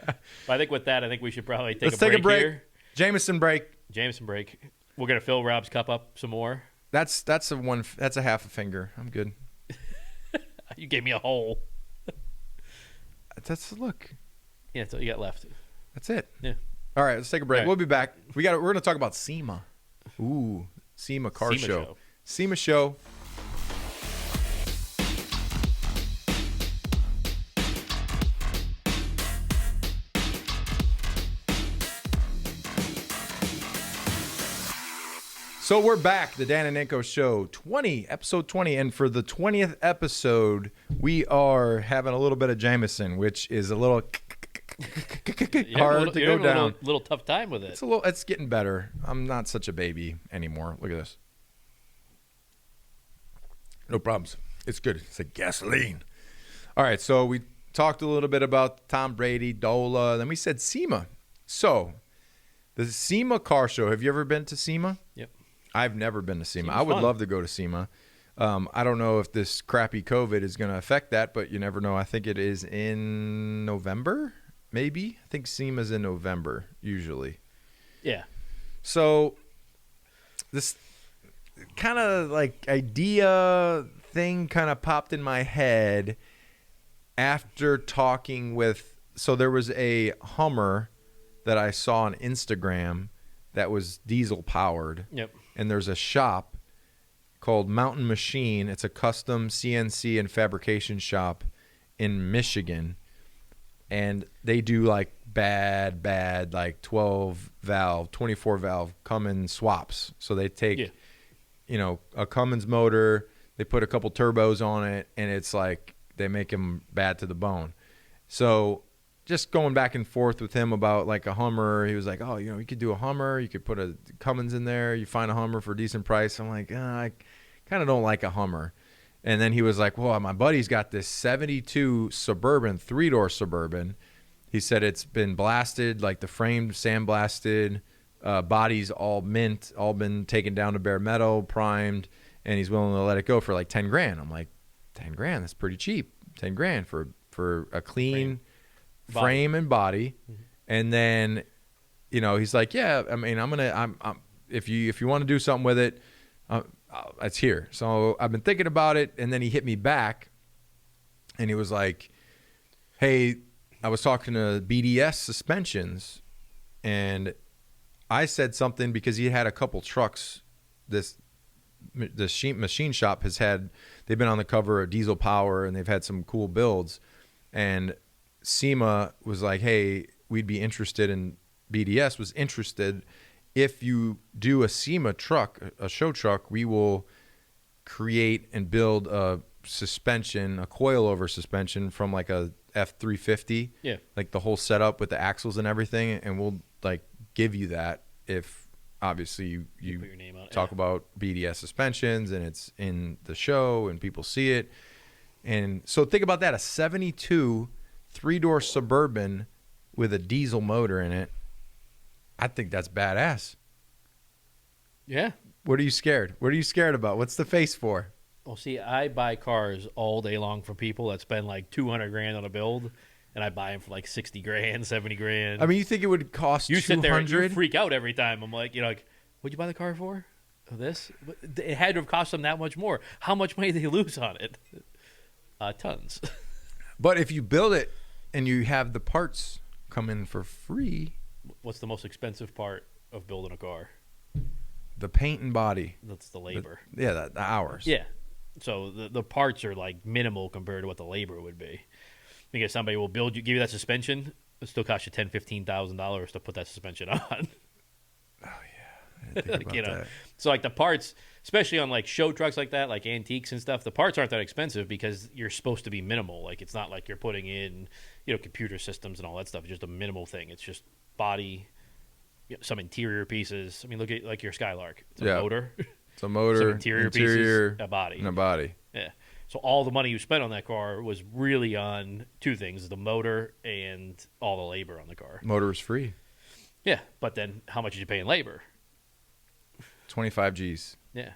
But I think with that, I think we should probably take Let's take a break. here. Jameson break. Jameson break. We're gonna fill Rob's cup up some more. That's a half a finger. I'm good. You gave me a hole. Look. Yeah, that's all you got left. That's it. Yeah. All right, let's take a break. Right. We'll be back. We're going to talk about Sema. Ooh, Sema Car Show. Sema Show. So we're back, the Dan and Ninko Show, episode 20. And for the 20th episode, we are having a little bit of Jameson, which is a little hard to go down. A little tough time with it. It's getting better. I'm not such a baby anymore. Look at this. No problems. It's good. It's like gasoline. All right, so we talked a little bit about Tom Brady, Dola, then we said Sema. So the Sema Car Show. Have you ever been to Sema? Yep. I've never been to Sema. Seems I would fun. love to go to Sema. I don't know if this crappy COVID is going to affect that, but you never know. I think it is in November, maybe. I think Sema's in November, usually. Yeah. So this kind of like idea thing kind of popped in my head after talking with, so there was a Hummer that I saw on Instagram that was diesel powered. Yep. And there's a shop called Mountain Machine. It's a custom CNC and fabrication shop in Michigan. And they do like bad, like 12 valve, 24 valve Cummins swaps. So they take, a Cummins motor, they put a couple turbos on it, and it's like they make them bad to the bone. So just going back and forth with him about like a Hummer, he was like, oh, you could do a Hummer. You could put a Cummins in there. You find a Hummer for a decent price. I'm like, I kind of don't like a Hummer. And then he was like, well, my buddy's got this 72 Suburban, 3-door Suburban. He said it's been blasted, like the frame sandblasted, body's all mint, all been taken down to bare metal, primed, and he's willing to let it go for like 10 grand. I'm like, 10 grand, that's pretty cheap. 10 grand for a clean frame and body. Mm-hmm. And then, he's like, yeah, I mean, I'm if you want to do something with it, it's here. So I've been thinking about it. And then he hit me back and he was like, hey, I was talking to BDS Suspensions, and I said something because he had a couple trucks. The machine shop they've been on the cover of Diesel Power, and they've had some cool builds. And Sema was like, hey, we'd be interested in, BDS was interested. If you do a Sema truck, a show truck, we will create and build a suspension, a coilover suspension from like a F350. Yeah. Like the whole setup with the axles and everything, and we'll like give you that if obviously you put your name on it. talk about BDS suspensions and it's in the show and people see it. And so think about that, a 72 3-door Suburban with a diesel motor in it. I think that's badass. Yeah. What are you scared? What are you scared about? What's the face for? Well, see, I buy cars all day long for people that spend like $200,000 on a build, and I buy them for like $60,000, $70,000. I mean, you think it would cost you sit there and you $200,000? freak out every time. I'm like, like, what'd you buy the car for? Oh, this? It had to have cost them that much more. How much money did they lose on it? Tons. But if you build it and you have the parts come in for free, What's the most expensive part of building a car? the paint and body. That's the labor. The hours. Yeah. So the parts are like minimal compared to what the labor would be. Because somebody will give you that suspension, it still costs you $10,000-$15,000 to put that suspension on. Oh yeah, I didn't think about that. So like the parts, especially on like show trucks like that, like antiques and stuff, the parts aren't that expensive because you're supposed to be minimal. Like it's not like you're putting in, computer systems and all that stuff. It's just a minimal thing. It's just body, some interior pieces. I mean, look at like your Skylark. It's a motor. It's a motor, some interior pieces, a body. And a body. Yeah. So all the money you spent on that car was really on two things: the motor and all the labor on the car. Motor was free. Yeah, but then how much did you pay in labor? 25 G's. Yeah,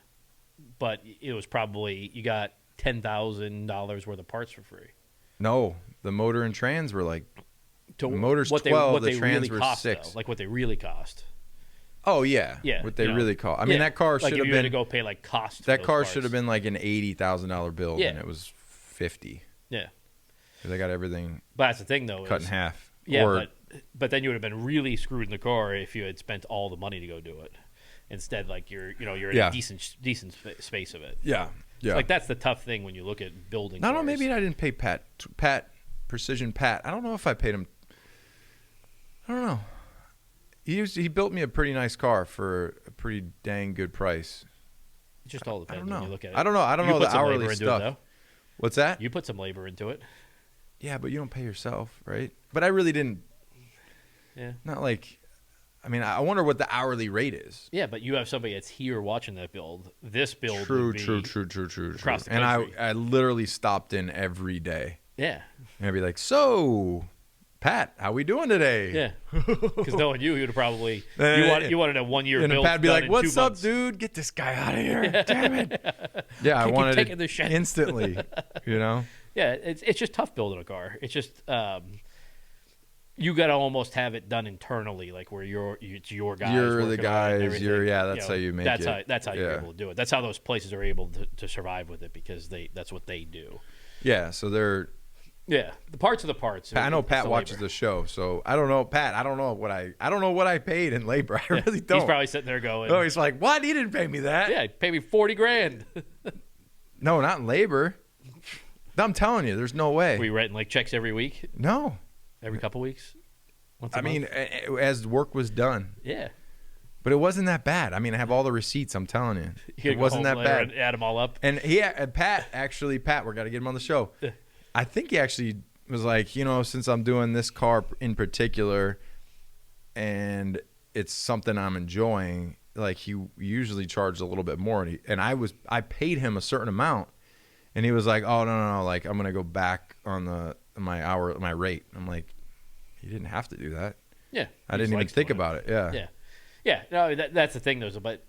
but it was probably you got $10,000 worth of parts for free. No, the motor and trans were like To the motor's what 12, they the trans really were cost, 6. though, like what they really cost. Oh yeah, Yeah, what they really cost. I mean, yeah. that car like should if have you had to been go pay like cost. that for car those should have parts. been like an $80,000 build, Yeah. and it was 50. Yeah, Because I got everything but that's the thing though. cut is, in half. Yeah, Or, but then you would have been really screwed in the car if you had spent all the money to go do it. Instead, like you're in a decent space of it. yeah. So, like that's the tough thing when you look at building. I don't know. cars. Maybe I didn't pay Pat Precision Pat. I don't know if I paid him. I don't know. He built me a pretty nice car for a pretty dang good price. It just all depends I don't know. when you look at it. I don't know. I don't You know put the some hourly labor into stuff. it, though. What's that? You put some labor into it. Yeah, but you don't pay yourself, right? But I really didn't. Yeah. Not like. I mean, I wonder what the hourly rate is. Yeah, but you have somebody that's here watching that build. This build True. would be across the And country. I literally stopped in every day. Yeah. And I'd be like, so, Pat, how we doing today? Yeah. Because knowing you, you'd have probably you wanted a 1 year And build. then Pat'd be done like, in "What's 2 up, months." dude? Get this guy out of here! Damn it!" Yeah, I Keep wanted taking it this shit. instantly. You know? Yeah, it's just tough building a car. It's just you got to almost have it done internally, like where it's your guys. You're the working on it and guys. everything. That's how you make it. That's how you're able to do it. That's how those places are able to survive with it because that's what they do. Yeah. So they're. Yeah, the parts are the parts. I know It's Pat the watches labor. the show, so I don't know, Pat. I don't know what I paid in labor. I really don't. He's probably sitting there going, Oh, he's like, "What? He didn't pay me that." "Yeah, pay me $40,000." No, not in labor. I'm telling you, there's no way. Were you writing like checks every week, No. every couple weeks? Once a I mean, month? as work was done, Yeah. but it wasn't that bad. I mean, I have all the receipts. I'm telling you, You it wasn't that bad. And add them all up. And Pat, we're got to get him on the show. I think he actually was like, since I'm doing this car in particular and it's something I'm enjoying, like he usually charged a little bit more. And I paid him a certain amount and he was like, "Oh, no, like I'm going to go back on my rate." I'm like, "You didn't have to do that." Yeah. I didn't even think about it. Yeah. Yeah. Yeah. No, that's the thing, though. But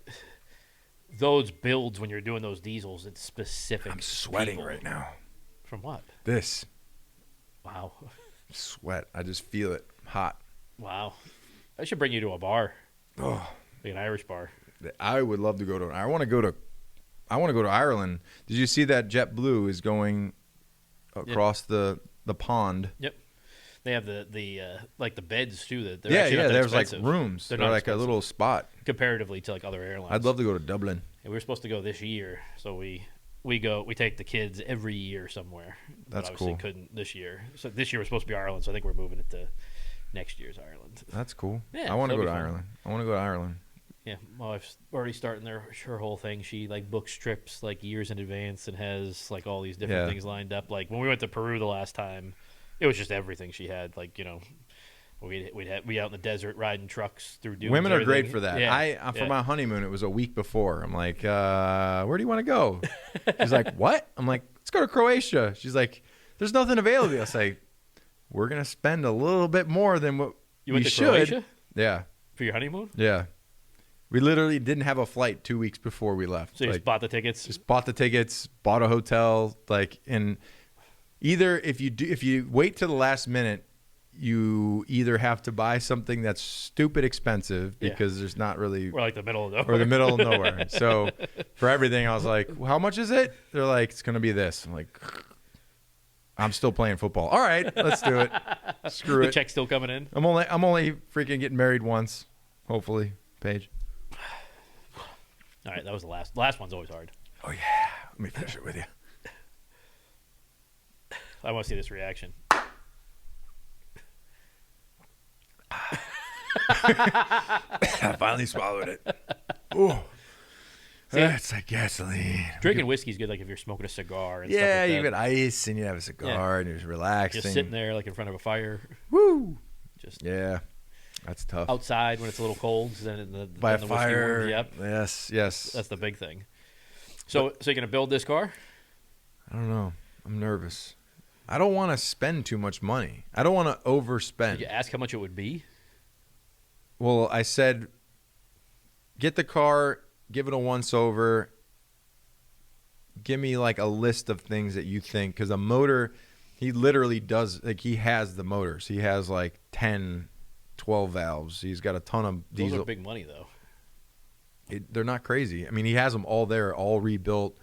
those builds, when you're doing those diesels, it's specific. I'm sweating people. right now. From what? This. Wow. Sweat. I just feel it. Hot. Wow. I should bring you to a bar, Oh, like an Irish bar. I would love to go to. I want to go to Ireland. Did you see that JetBlue is going across the pond? Yep. They have the like the beds too. That Yeah. There's like expensive. rooms. They're They're not like a expensive. little spot. comparatively to like other airlines. I'd love to go to Dublin. And we were supposed to go this year, so we take the kids every year somewhere. That's but obviously cool. couldn't this year. So this year was supposed to be Ireland, so I think we're moving it to next year's Ireland. That's cool. Yeah, I want to that'd go be to fun. Ireland. I want to go to Ireland. Yeah, my wife's already starting her whole thing. She like books trips like years in advance and has like all these different things lined up. Like when we went to Peru the last time, it was just everything she had. Like we out in the desert riding trucks through dunes. Women are great everything. for that. Yeah, For my honeymoon, it was a week before. I'm like, where do you want to go? She's like, what? I'm like, let's go to Croatia. She's like, there's nothing available. I say, we're gonna spend a little bit more than what you went we to should. Croatia Yeah, for your honeymoon. yeah. We literally didn't have a flight 2 weeks before we left. So you just bought the tickets. Just bought the tickets, bought a hotel. And either if you wait to the last minute, you either have to buy something that's stupid expensive because there's not really, or like the middle of nowhere. or the middle of nowhere. So for everything, I was like, well, how much is it? They're like, it's going to be this. I'm like, I'm still playing football. All right, let's do it. Screw The it. check's still coming in. I'm only freaking getting married once, hopefully, Paige. All right, that was the last. The last one's always hard. Oh yeah, let me finish it with you. I want to see this reaction. I finally swallowed it. Ooh. See? It's like gasoline. Drinking whiskey's good, like if you're smoking a cigar and stuff Yeah, like that. you get ice and you have a cigar and you're just relaxing. Just sitting there like in front of a fire. Woo. Just Yeah, that's tough. outside when it's a little cold, then By a the whiskey fire. warms you up. Yes. That's the big thing. So you're gonna build this car? I don't know. I'm nervous. I don't want to spend too much money. I don't want to overspend. Did you ask how much it would be? Well, I said, get the car, give it a once over. Give me like a list of things that you think, because a motor, he literally does, like he has the motors. He has like 10, 12 valves. He's got a ton of Those diesel. are big money though. They're not crazy. I mean, he has them all there, all rebuilt.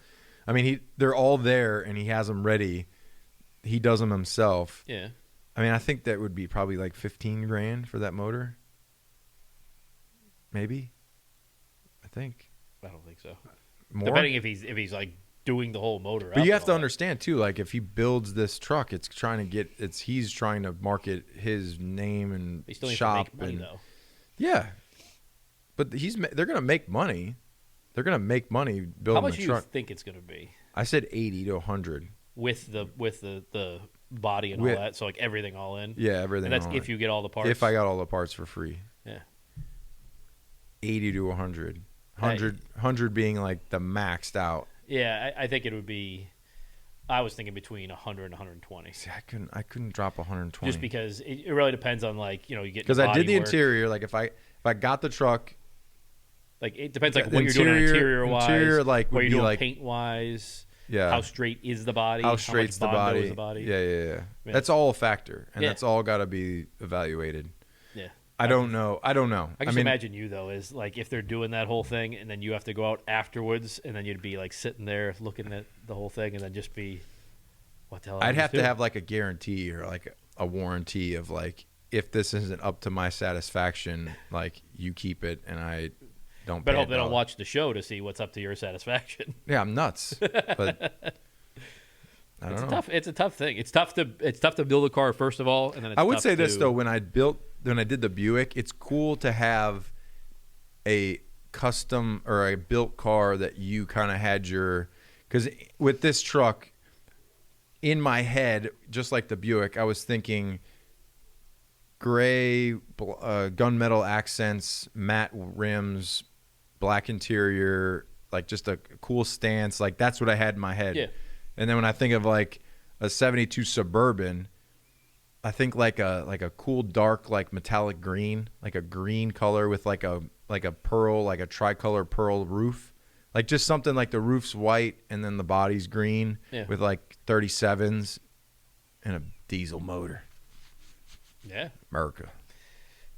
I mean, they're all there and he has them ready. He does them himself. Yeah. I mean, I think that would be probably like 15 grand for that motor. Maybe. I think. I don't think so. More? Depending if he's like doing the whole motor. But you up have to and all understand too, like if he builds this truck, he's trying to market his name and that. He still needs shop to make money and though. yeah. But they're gonna make money. They're gonna make money building How much the do you truck. think it's gonna be I said 80 to 100. with the body and all that? So like everything all in. Yeah, everything. And that's on if it. you get all the parts. If I got all the parts for free. Yeah. 80 to 100. 100 being like the maxed out. Yeah, I think it would be. I was thinking between 100 and 120. See, I couldn't drop 120. Just because it really depends on like you get. Because I did the work. interior. Like if I got the truck. Like it depends like The what you're doing interior wise. Interior, like, what would you're be doing like- paint wise. Yeah. How straight is the body? How much straight's the Bondo body? is the body? Yeah. Yeah. That's all a factor, and Yeah. that's all got to be evaluated. Yeah. I don't know. I can I just mean, imagine you though is like if they're doing that whole thing and then you have to go out afterwards and then you'd be like sitting there looking at the whole thing and then just be what the hell? I'd have to have like a guarantee or like a warranty of like if this isn't up to my satisfaction, like you keep it and I don't. But pay hope a they don't dollar. watch the show to see what's up to your satisfaction. Yeah, I'm nuts, but I don't know. It's a tough thing. It's tough to build a car first of all, and then it's I would tough say this to- though: when I did the Buick, it's cool to have a custom or a built car that you kind of had because with this truck in my head, just like the Buick, I was thinking gray gunmetal accents, matte rims, black interior, like just a cool stance. Like that's what I had in my head. Yeah. And then when I think of like a 72 Suburban, I think like a cool dark like metallic green, like a green color with like a pearl, like a tricolor pearl roof. Like just something like the roof's white and then the body's green with like 37s and a diesel motor. Yeah. America.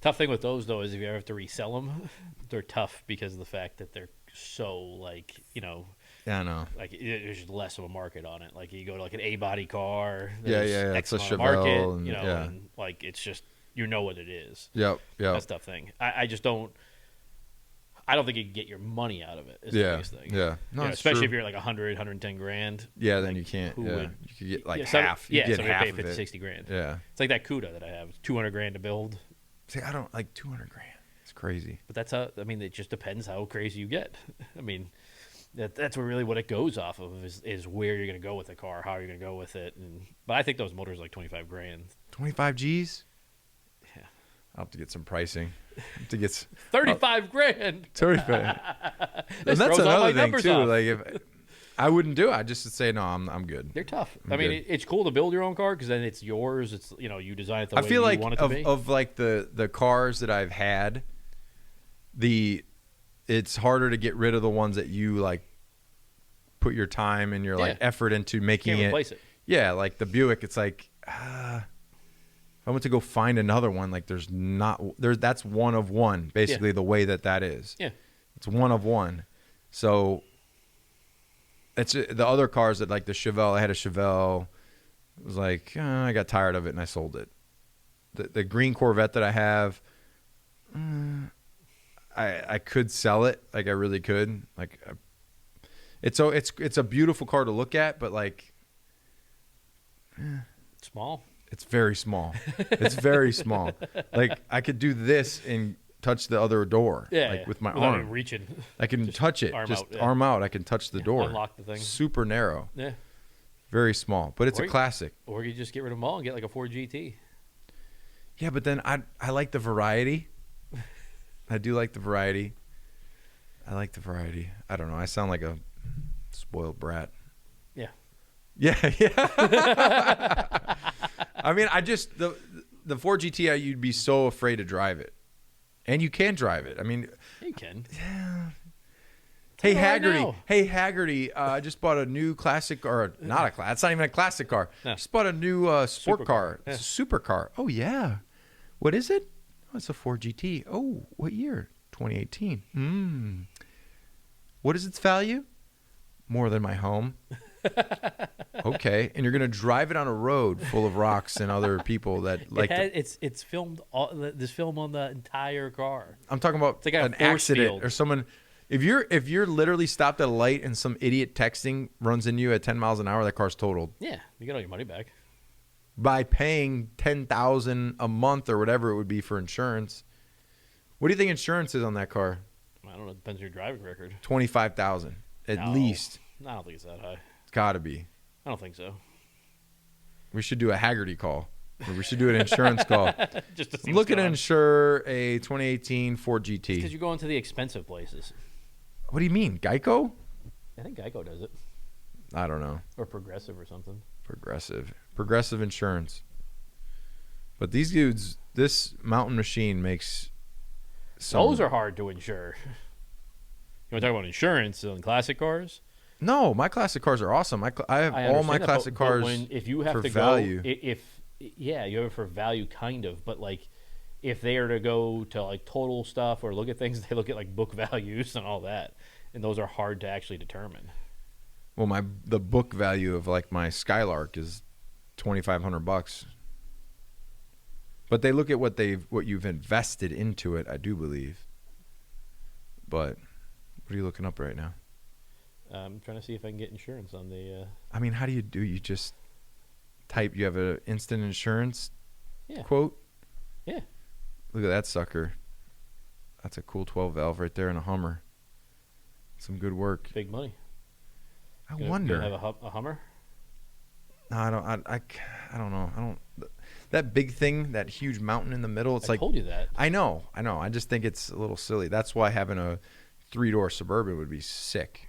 Tough thing with those though is if you ever have to resell them, they're tough because of the fact that they're so like Yeah, I know. like there's just less of a market on it. Like you go to like an A body car, Yeah, there's yeah, X it's a amount of Chevelle market, and- and like it's just what it is. Yep. That's a tough thing. I just don't. I don't think you can get your money out of it. Is the biggest thing. Yeah. No, it's especially true. if you're like 100, 110 grand. Yeah, then you can't. who Yeah. would- You could get like some- half. You get somebody half pay of 50, it. 60 grand. Yeah. It's like that CUDA that I have. It's 200 grand to build. See, I don't like 200 grand. It's It's crazy. But that's how. I mean, it just depends how crazy you get. I mean, that's really what it goes off of is where you're going to go with the car, how you're going to go with it. But I think those motors are like 25 grand. 25 G's. Yeah, I'll have to get some pricing. To get 35 grand. 35. And that's another thing too. Off. Like if I wouldn't do it, I just would say no. I'm good. They're tough. I'm I mean, good. it's cool to build your own car because then it's yours. It's you design it the way feel you like want it to be. of like the cars that I've had, it's harder to get rid of the ones that you like put your time and your like effort into making Can't replace it. Yeah, like the Buick, it's like if I went to go find another one, like that's one of one, basically the way that is. Yeah. It's one of one. So it's the other cars that like the Chevelle, I had a Chevelle. It was like, I got tired of it and I sold it. The green Corvette that I have, I could sell it. Like I really could. Like it's a beautiful car to look at, but like Small. It's very small. It's very small. Like I could do this and touch the other door. Yeah, like with my without arm. even reaching. I can touch it. Arm out. I can touch the door. Unlock the thing. Super narrow. Yeah. Very small, but it's a classic. Or you just get rid of them all and get like a Ford GT. Yeah, but then I like the variety. I do like the variety. I like the variety. I don't know. I sound like a spoiled brat. Yeah. Yeah. I mean, the Ford GT, you'd be so afraid to drive it, and you can drive it. I mean, you can. Yeah. Hey Haggerty, I just bought a new classic, or not a class. It's not even a classic car. No. Just bought a new sport car. Yeah. It's a supercar. Oh yeah. What is it? Oh, it's a Ford GT. Oh, what year? 2018. What is its value? More than my home. Okay, and you're gonna drive it on a road full of rocks and other people that it's filmed this film on the entire car. I'm talking about like an accident or someone. If you're literally stopped at a light and some idiot texting runs into you at 10 miles an hour, that car's totaled. Yeah, you get all your money back by paying $10,000 a month or whatever it would be for insurance. What do you think insurance is on that car? I don't know. It depends on your driving record. $25,000 at least. I don't think it's that high. It's got to be. I don't think so. We should do a Haggerty call. Or we should do an insurance call. Just I'm looking to insure a 2018 Ford GT. Because you're going to the expensive places. What do you mean, Geico? I think Geico does it. I don't know. Or Progressive or something. Progressive insurance. But these dudes, this mountain machine makes those are hard to insure. You want to talk about insurance on classic cars? No, my classic cars are awesome. I have all my classic cars if you have for to value. You have it for value kind of, but like if they are to go to like total stuff or look at things, they look at like book values and all that, and those are hard to actually determine. Well, the book value of like my Skylark is $2,500, but they look at what you've invested into it. I do believe. But what are you looking up right now? I'm trying to see if I can get insurance on the. I mean, how do you do? You just type. You have an instant insurance Yeah. quote. Yeah. Look at that sucker. That's a cool 12 valve right there in a Hummer. Some good work. Big money. I wonder. Have a Hummer? No, I don't. I don't know. I don't. That big thing, that huge mountain in the middle. It's I like. told you that. I know. I just think it's a little silly. That's why having a 3-door Suburban would be sick.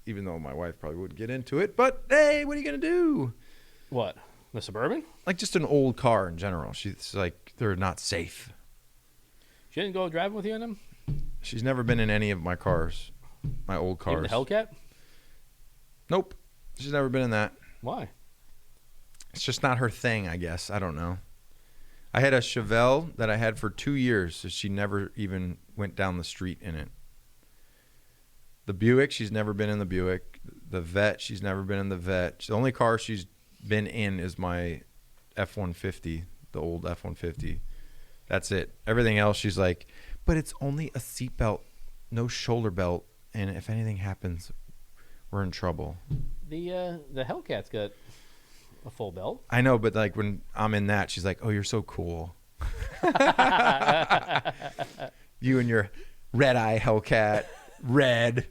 Even though my wife probably wouldn't get into it. But hey, what are you gonna do? What? The Suburban? Like just an old car in general. She's like, they're not safe. She didn't go driving with you in them? She's never been in any of my cars, my old cars. Even the Hellcat? Nope. She's never been in that. Why? It's just not her thing, I guess. I don't know. I had a Chevelle that I had for 2 years, so she never even went down the street in it. The Buick, she's never been in the Buick. The Vet, she's never been in the Vet. The only car she's been in is my F-150, the old F-150. That's it. Everything else, she's like, but it's only a seatbelt, no shoulder belt, and if anything happens, we're in trouble. The Hellcat's got a full belt. I know, but like when I'm in that, she's like, oh, you're so cool. You and your red-eye Hellcat. Red.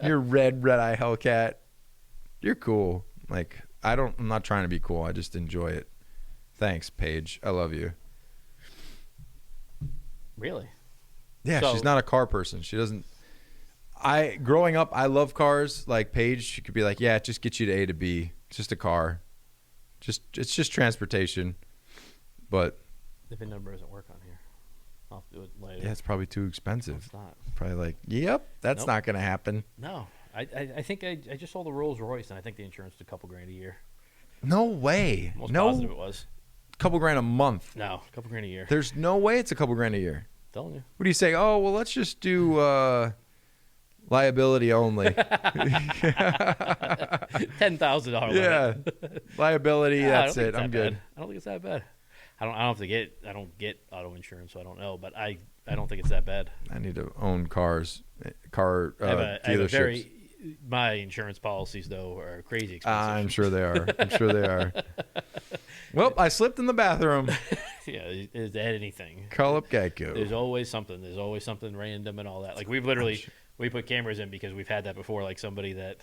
Your red-eye Hellcat. You're cool. Like, I'm not trying to be cool. I just enjoy it. Thanks, Paige. I love you. Really? Yeah, So- she's not a car person. She doesn't. Growing up, I love cars. Like Paige, she could be like, yeah, it just gets you to A to B. It's just a car. It's just transportation. But The VIN number doesn't work on here. I'll have to do it later. yeah, it's probably too No, expensive. it's not. Probably like, yep, that's Nope. not going to happen. No. I think I just sold a Rolls Royce, and I think the insurance was a couple grand a year. No way. Most No, positive it was. couple grand a month. No, a couple grand a year. There's no way it's a couple grand a year. telling you. What do you say? Oh, well, let's just do liability only. $10,000. Yeah, liability. Yeah, I don't That's think it. it's that I'm good. bad. I don't think it's that bad. I don't get auto insurance, so I don't know. But I don't think it's that bad. I need to own car I have a dealerships. my insurance policies though are crazy expensive. I'm sure they are. I'm sure they are. Well, I slipped in the bathroom. Yeah, is anything. Call up Geico. There's always something. There's always something random and all that. Like we've literally we put cameras in because we've had that before. Like somebody that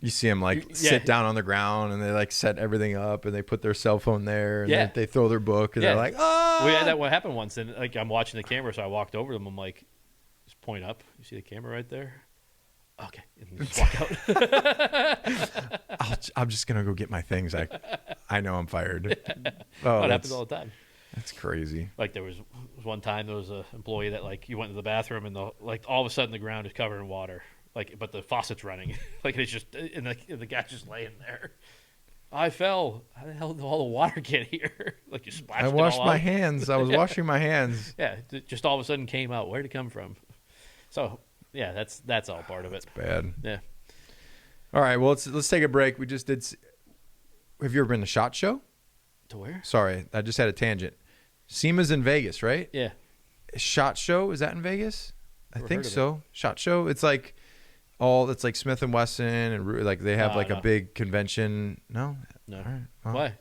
You see them like Yeah. sit down on the ground and they like set everything up and they put their cell phone there and Yeah. they throw their book and Yeah. they're like, oh. we had that what happened once. And like I'm watching the camera, so I walked over to them. I'm like, just point up. You see the camera right there? Okay, and just walk out. I'm just gonna go get my things. I know I'm fired. Oh, That happens all the time. that's crazy. Like there was one time there was an employee that like you went to the bathroom and like all of a sudden the ground is covered in water, like but the faucet's running, like it's just and the guy's just laying there. I fell. How the hell did all the water get here? Like you splashed. I it washed all my out. hands. I was washing my hands. Yeah, just all of a sudden came out. Where did it come from? So yeah, that's all part of it. Bad. Yeah. All right. Well, let's take a break. We just did. Have you ever been to SHOT Show? To where? Sorry, I just had a tangent. SEMA's in Vegas, right? Yeah. SHOT Show, is that in Vegas? I Never think heard of so. SHOT Show. It's like it's like Smith and Wesson and like they have like no. a big convention. No. No. All right. Well, Why?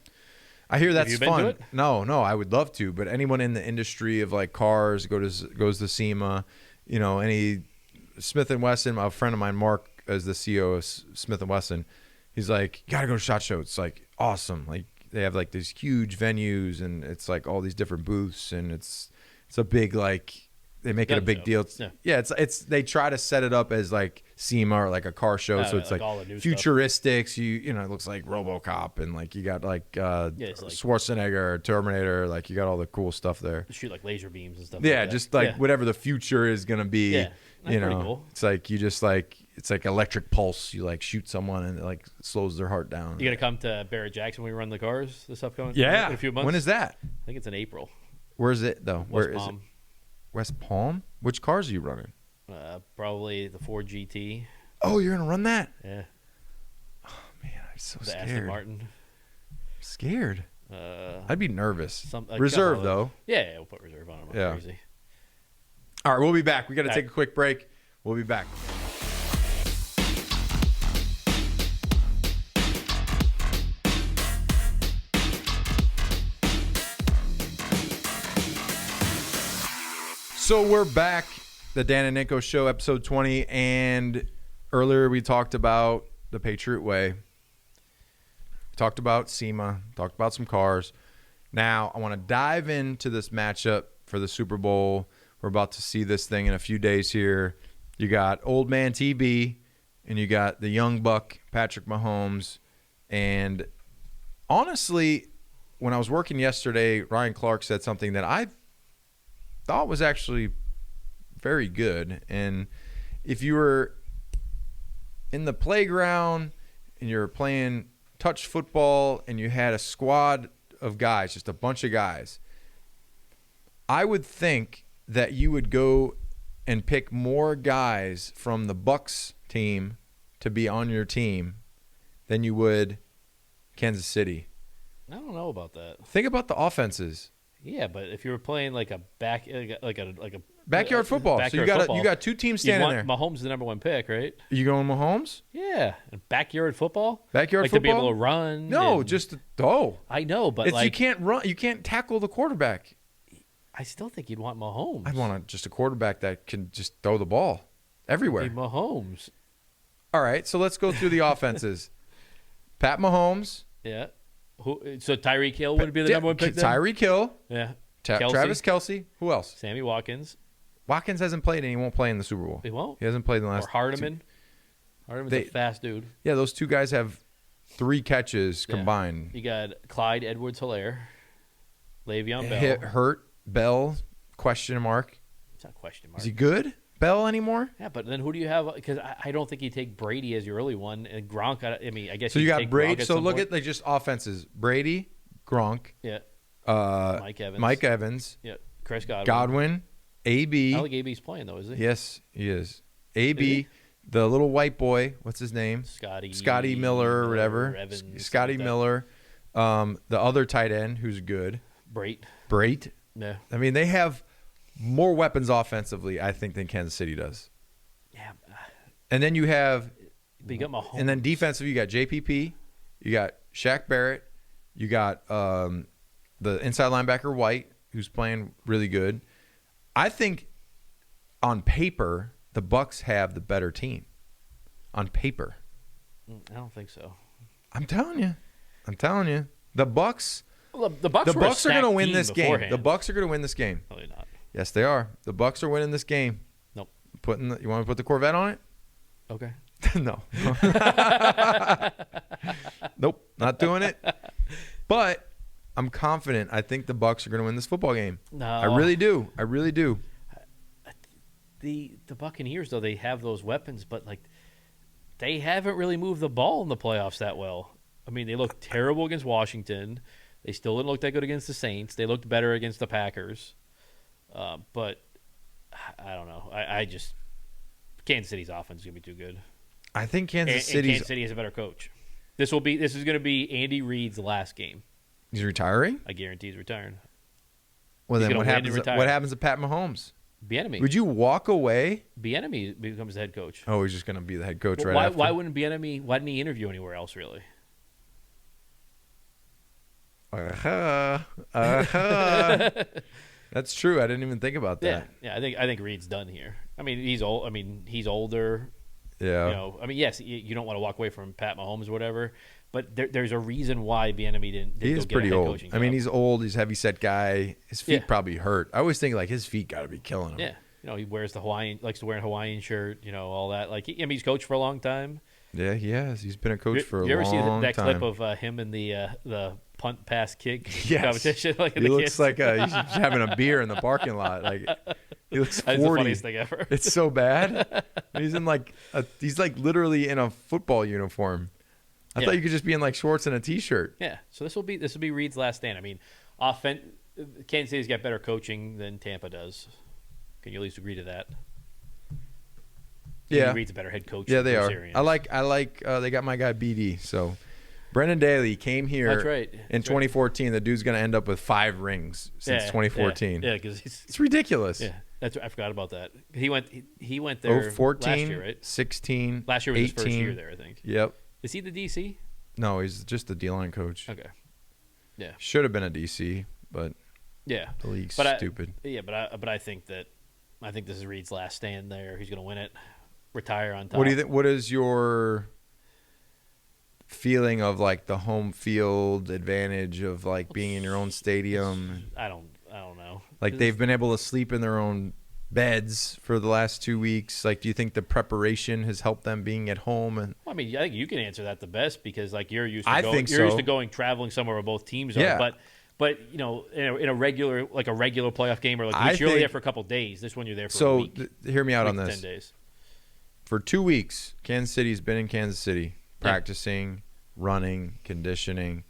I hear that's you been fun. to it? No, I would love to, but anyone in the industry of like cars goes to SEMA, any Smith and Wesson, a friend of mine, Mark, is the CEO of Smith and Wesson. He's like, you got to go to SHOT Show. It's like awesome. Like they have like these huge venues and it's like all these different booths and it's a big like they make it a Gun big show. deal. Yeah. It's they try to set it up as like SEMA or like a car show, so it's like like all the new stuff. futuristics. It looks like RoboCop and like you got like it's like- Schwarzenegger, Terminator. Like you got all the cool stuff there. Shoot like laser beams and stuff. Yeah, like that. just like Yeah. whatever the future is gonna be. Yeah, that's pretty cool. It's like you just like it's like electric pulse. You like shoot someone and it like slows their heart down. You gonna come to Barrett Jackson when we run the cars this upcoming? Yeah. in a few months. When is that? I think it's in April. Where is it though? Where West is it? Palm. West Palm. Which cars are you running? Probably the Ford GT. Oh, you're gonna run that? Yeah. Man, I'm so The Aston scared. Martin. Scared. Uh, I'd be nervous. some a Reserve couple though. of- Yeah, we'll put reserve on them. Yeah. Crazy. All right, we'll be back. We got to All take right. a quick break. We'll be back. So we're back, the Dan and Ninko Show, episode 20, and earlier we talked about the Patriot Way. Talked about SEMA, talked about some cars. Now I want to dive into this matchup for the Super Bowl. We're about to see this thing in a few days here. You got old man TB, and you got the young buck Patrick Mahomes. And honestly, when I was working yesterday, Ryan Clark said something that I thought was actually very good. And if you were in the playground and you're playing touch football and you had a squad of guys, just a bunch of guys, I would think that you would go and pick more guys from the Bucs team to be on your team than you would Kansas City. I don't know about that. Think about the offenses. Yeah, but if you were playing like a Backyard football. So you got two teams standing there. Mahomes is the number one pick, right? You going Mahomes? Yeah, and backyard football. Backyard like football? to be able to run. No, and- just I know, but it's, like you can't run. You can't tackle the quarterback. I still think you'd want Mahomes. I'd want just a quarterback that can just throw the ball everywhere. Mahomes. All right, so let's go through the offenses. Pat Mahomes. Yeah. So Tyreek Hill would be the number one pick then? Tyreek Hill. Yeah. Travis Kelce. Who else? Sammy Watkins. Watkins hasn't played, and he won't play in the Super Bowl. He won't? He hasn't played in the last Or Hardeman. Hardeman's a fast dude. Yeah, those two guys have 3 catches combined. You got Clyde Edwards-Helaire, Le'Veon Bell. Hurt, Bell, question mark. It's not a question mark. Is he good, Bell, anymore? Yeah, but then who do you have? Because I don't think you take Brady as your early one. And Gronk, I guess so you got take Brady. Gronk So look point. at just offenses. Brady, Gronk. Yeah. Mike Evans. Yeah. Chris Godwin. Godwin. AB. I don't think AB's playing, though, is he? Yes, he is. AB, the little white boy. What's his name? Scotty Miller or whatever. Evans, Scotty Miller. The other tight end who's good. Brait. Yeah. I mean, they have more weapons offensively, I think, than Kansas City does. Yeah. And then you have, But you got Mahomes. and then defensive, you got JPP, you got Shaq Barrett, you got the inside linebacker White, who's playing really good. I think on paper, the Bucs have the better team. On paper. I don't think so. I'm telling you. The Bucs. Well, the Bucs are going to win this game. beforehand. The Bucs are going to win this game. No, they're not. Yes, they are. The Bucs are winning this game. Nope. You want to put the Corvette on it? Okay. No. Nope, not doing it. But I'm confident. I think the Bucs are going to win this football game. No. I really do. The Buccaneers, though, they have those weapons, but they haven't really moved the ball in the playoffs that well. I mean, they looked terrible against Washington. They still didn't look that good against the Saints. They looked better against the Packers. But I don't know. I just Kansas City's offense is going to be too good. I think Kansas City has a better coach. This is going to be Andy Reid's last game. He's retiring? I guarantee he's retiring. Well, then what happens to Pat Mahomes? Bieniemy. Would you walk away? Bieniemy becomes the head coach. Oh, he's just going to be the head coach right why, after? Why wouldn't Bieniemy? Why didn't he interview anywhere else, really? That's true. I didn't even think about that. Yeah. I think Reid's done here. I mean, he's old. I mean, he's older. Yeah. I mean, yes, you don't want to walk away from Pat Mahomes or whatever, but there's a reason why Bieniemy didn't He is go get pretty a head old. coaching I mean, job. he's old. He's a heavy-set guy. His feet probably hurt. I always think his feet got to be killing him. Yeah. He wears likes to wear a Hawaiian shirt. All that. He's coached for a long time. Yeah, he has. He's been a coach for a long time. You ever see that clip of him in the punt pass kick competition? He looks like he's having a beer in the parking lot. He looks 40. That's the funniest thing ever. It's so bad. He's in he's literally in a football uniform. I thought you could just be in shorts and a t-shirt. Yeah. So this will be Reid's last stand. I mean, Kansas City's got better coaching than Tampa does. Can you at least agree to that? Yeah. Reid's a better head coach. Yeah, they are. Arians. I like they got my guy BD. So Brendan Daly came here in 2014. The dude's going to end up with 5 rings since 2014. Yeah, because it's ridiculous. Yeah, I forgot about that. He went there 14, last year, right? 16, last year was 18. his first year there, I think. Yep. Is he the DC? No, he's just the D-line coach. Okay. Yeah. Should have been a DC, but the league's stupid. But I think this is Reid's last stand there. He's going to win it. Retire on top. What do you think? What is your feeling of the home field advantage of being in your own stadium? I don't know. They've been able to sleep in their own beds for the last 2 weeks. Do you think the preparation has helped them being at home? And I mean, I think you can answer that the best because you're used to used to going traveling somewhere where both teams are. But in a regular playoff game you're only there for a couple of days. This one you're there for a week. Hear me out on this. 10 days. For 2 weeks, Kansas City's been in Kansas City practicing, running, conditioning.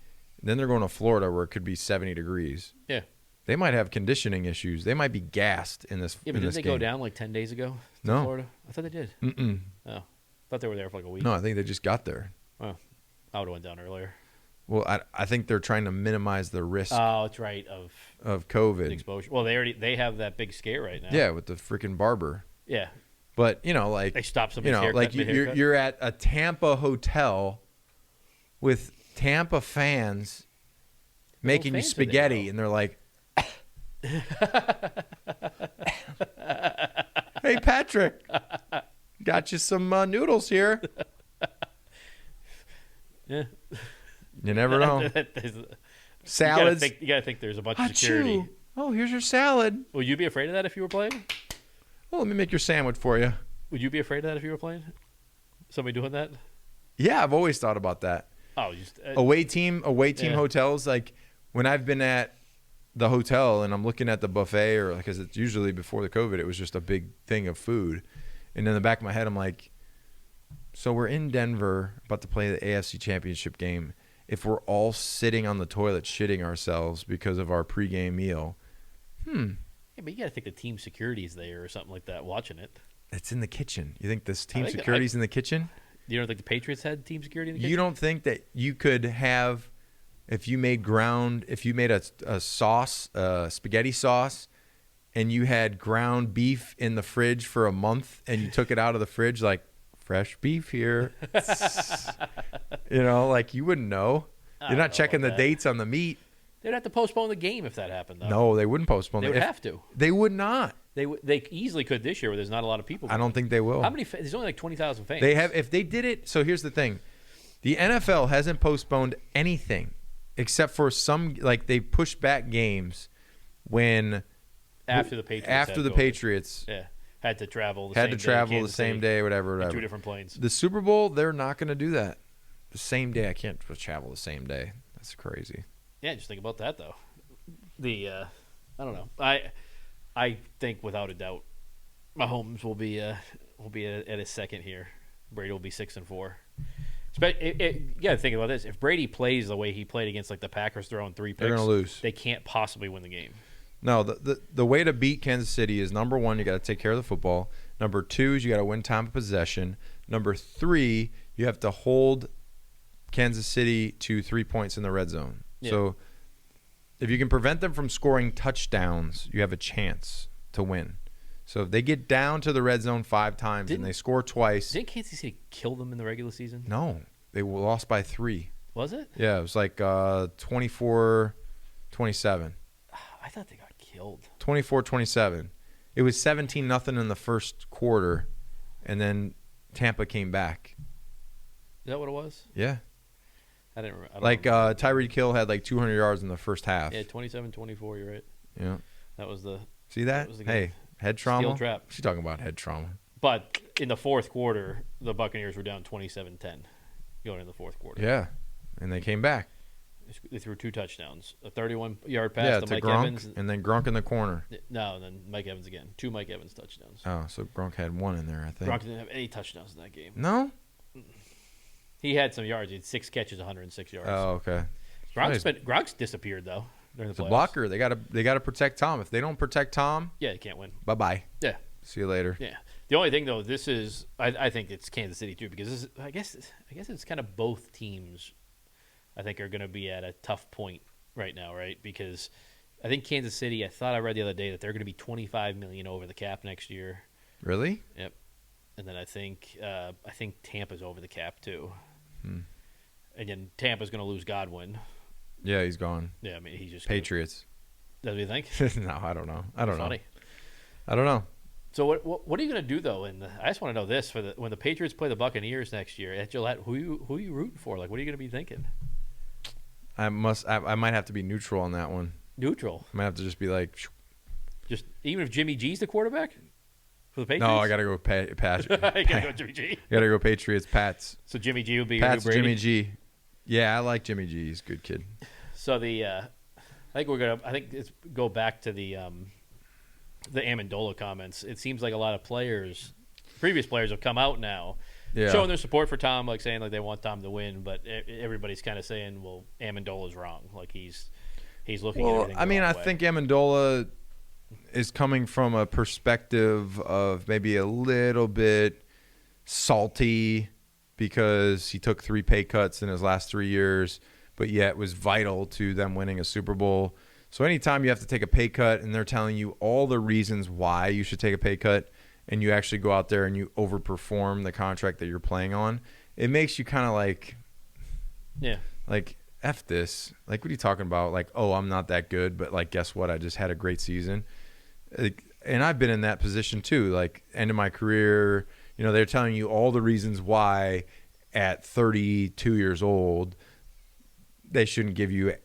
Then they're going to Florida where it could be 70 degrees. Yeah. They might have conditioning issues. They might be gassed in this. Yeah, but didn't they go down 10 days ago to Florida? I thought they did. Mm-mm. Oh, I thought they were there for a week. No, I think they just got there. Oh, I would have went down earlier. Well, I think they're trying to minimize the risk. Oh, that's right of COVID exposure. Well, they have that big scare right now. Yeah, with the freaking barber. Yeah. But they stop somebody's haircut. You're at a Tampa hotel with Tampa fans making you spaghetti, and they're like, Hey, Patrick, got you some noodles here. Yeah. You never know. Salads. You gotta think there's a bunch of security. Achoo. Oh, here's your salad. Would you be afraid of that if you were playing? Well, let me make your sandwich for you. Would you be afraid of that if you were playing? Somebody doing that? Yeah, I've always thought about that. Oh, just Away team Yeah. hotels. Like when I've been at the hotel and I'm looking at the buffet, or because it's usually before the COVID, it was just a big thing of food. And in the back of my head, I'm like, so we're in Denver about to play the AFC Championship game. If we're all sitting on the toilet shitting ourselves because of our pregame meal, Yeah, but you got to think the team security's there or something like that watching it. it's in the kitchen. You think this team think that- security's in the kitchen? You don't think the Patriots had team security in the kitchen? You don't think that you could have, if you made a sauce, spaghetti sauce, and you had ground beef in the fridge for a month and you took it out of the fridge, like, fresh beef here. Like you wouldn't know. You're not checking the dates on the meat. They'd have to postpone the game if that happened, though. No, they wouldn't postpone They it. would have to. They would not. They easily could this year where there's not a lot of people. I don't think they will. How many? There's only like 20,000 fans. They have, if they did it. So here's the thing: the NFL hasn't postponed anything except for some, like they pushed back games when after the Patriots. Patriots had to travel. The same day, whatever. Two different planes. The Super Bowl, they're not going to do that. The same day, I can't travel the same day. That's crazy. Yeah, just think about that though. I don't know. I think without a doubt, Mahomes will be at his second here. Brady will be 6-4. You got to think about this. If Brady plays the way he played against like the Packers throwing 3 picks, They're going to lose. They can't possibly win the game. No, the way to beat Kansas City is, number one, you got to take care of the football. Number two is you got to win time of possession. Number three, you have to hold Kansas City to 3 points in the red zone. Yeah. So if you can prevent them from scoring touchdowns, you have a chance to win. So if they get down to the red zone 5 times and they score twice. Didn't Kansas City kill them in the regular season? No, they lost by 3. Was it? Yeah, it was like 24-27. I thought they got killed. 24-27. It was 17-0 in the first quarter, and then Tampa came back. Is that what it was? Yeah. I didn't remember. Like Tyreek Hill had like 200 yards in the first half. Yeah, 27-24, you're right. Yeah. That was the See that? was the Hey, head trauma. Steel trap. She's talking about head trauma. But in the fourth quarter, the Buccaneers were down 27-10 going in the fourth quarter. Yeah. And they came back. They threw 2 touchdowns. A 31-yard pass to to Mike Gronk, Evans. and then Gronk in the corner. No, and then Mike Evans again. 2 Mike Evans touchdowns. Oh, so Gronk had 1 in there, I think. Gronk didn't have any touchdowns in that game. No? He had some yards. He had 6 catches, 106 yards. Oh, okay. Gronk's disappeared, though, during the It's a playoffs. blocker. They gotta protect Tom. If they don't protect Tom, Yeah, he can't win. bye-bye. Yeah. See you later. Yeah. The only thing, though, this is I think it's Kansas City, too, because I guess it's kind of both teams I think are going to be at a tough point right now, right? Because I think Kansas City, I thought I read the other day that they're going to be $25 million over the cap next year. Really? Yep. And then I think Tampa's over the cap, too. Hmm. And then Tampa's going to lose Godwin. Yeah, he's gone. Yeah, I mean, he's just Patriots. Does you think? No, I don't know. I don't know. Funny. I don't know. So what are you going to do though? I just want to know this when the Patriots play the Buccaneers next year at Gillette. Who are you rooting for? Like, what are you going to be thinking? I might have to be neutral on that one. Neutral. I might have to just be like, Just even if Jimmy G's the quarterback for the Patriots. no, I gotta go Patriot. I gotta go Jimmy G. Gotta go Patriots. Pats. So Jimmy G would be your new Pats. Brady. Jimmy G. Yeah, I like Jimmy G. He's a good kid. So I think it's go back to the Amendola comments. It seems like a lot of previous players have come out now. Yeah. Showing their support for Tom, like saying like they want Tom to win, but everybody's kind of saying, well, Amendola's wrong. Like he's looking at everything. I mean, the I wrong way. think Amendola is coming from a perspective of maybe a little bit salty because he took 3 pay cuts in his last 3 years, but yet was vital to them winning a Super Bowl. So anytime you have to take a pay cut and they're telling you all the reasons why you should take a pay cut, and you actually go out there and you overperform the contract that you're playing on, it makes you kind of like, yeah, like F this. Like, what are you talking about? Like, oh, I'm not that good, but like, guess what? I just had a great season. Like, and I've been in that position too. Like, end of my career, they're telling you all the reasons why at 32 years old they shouldn't give you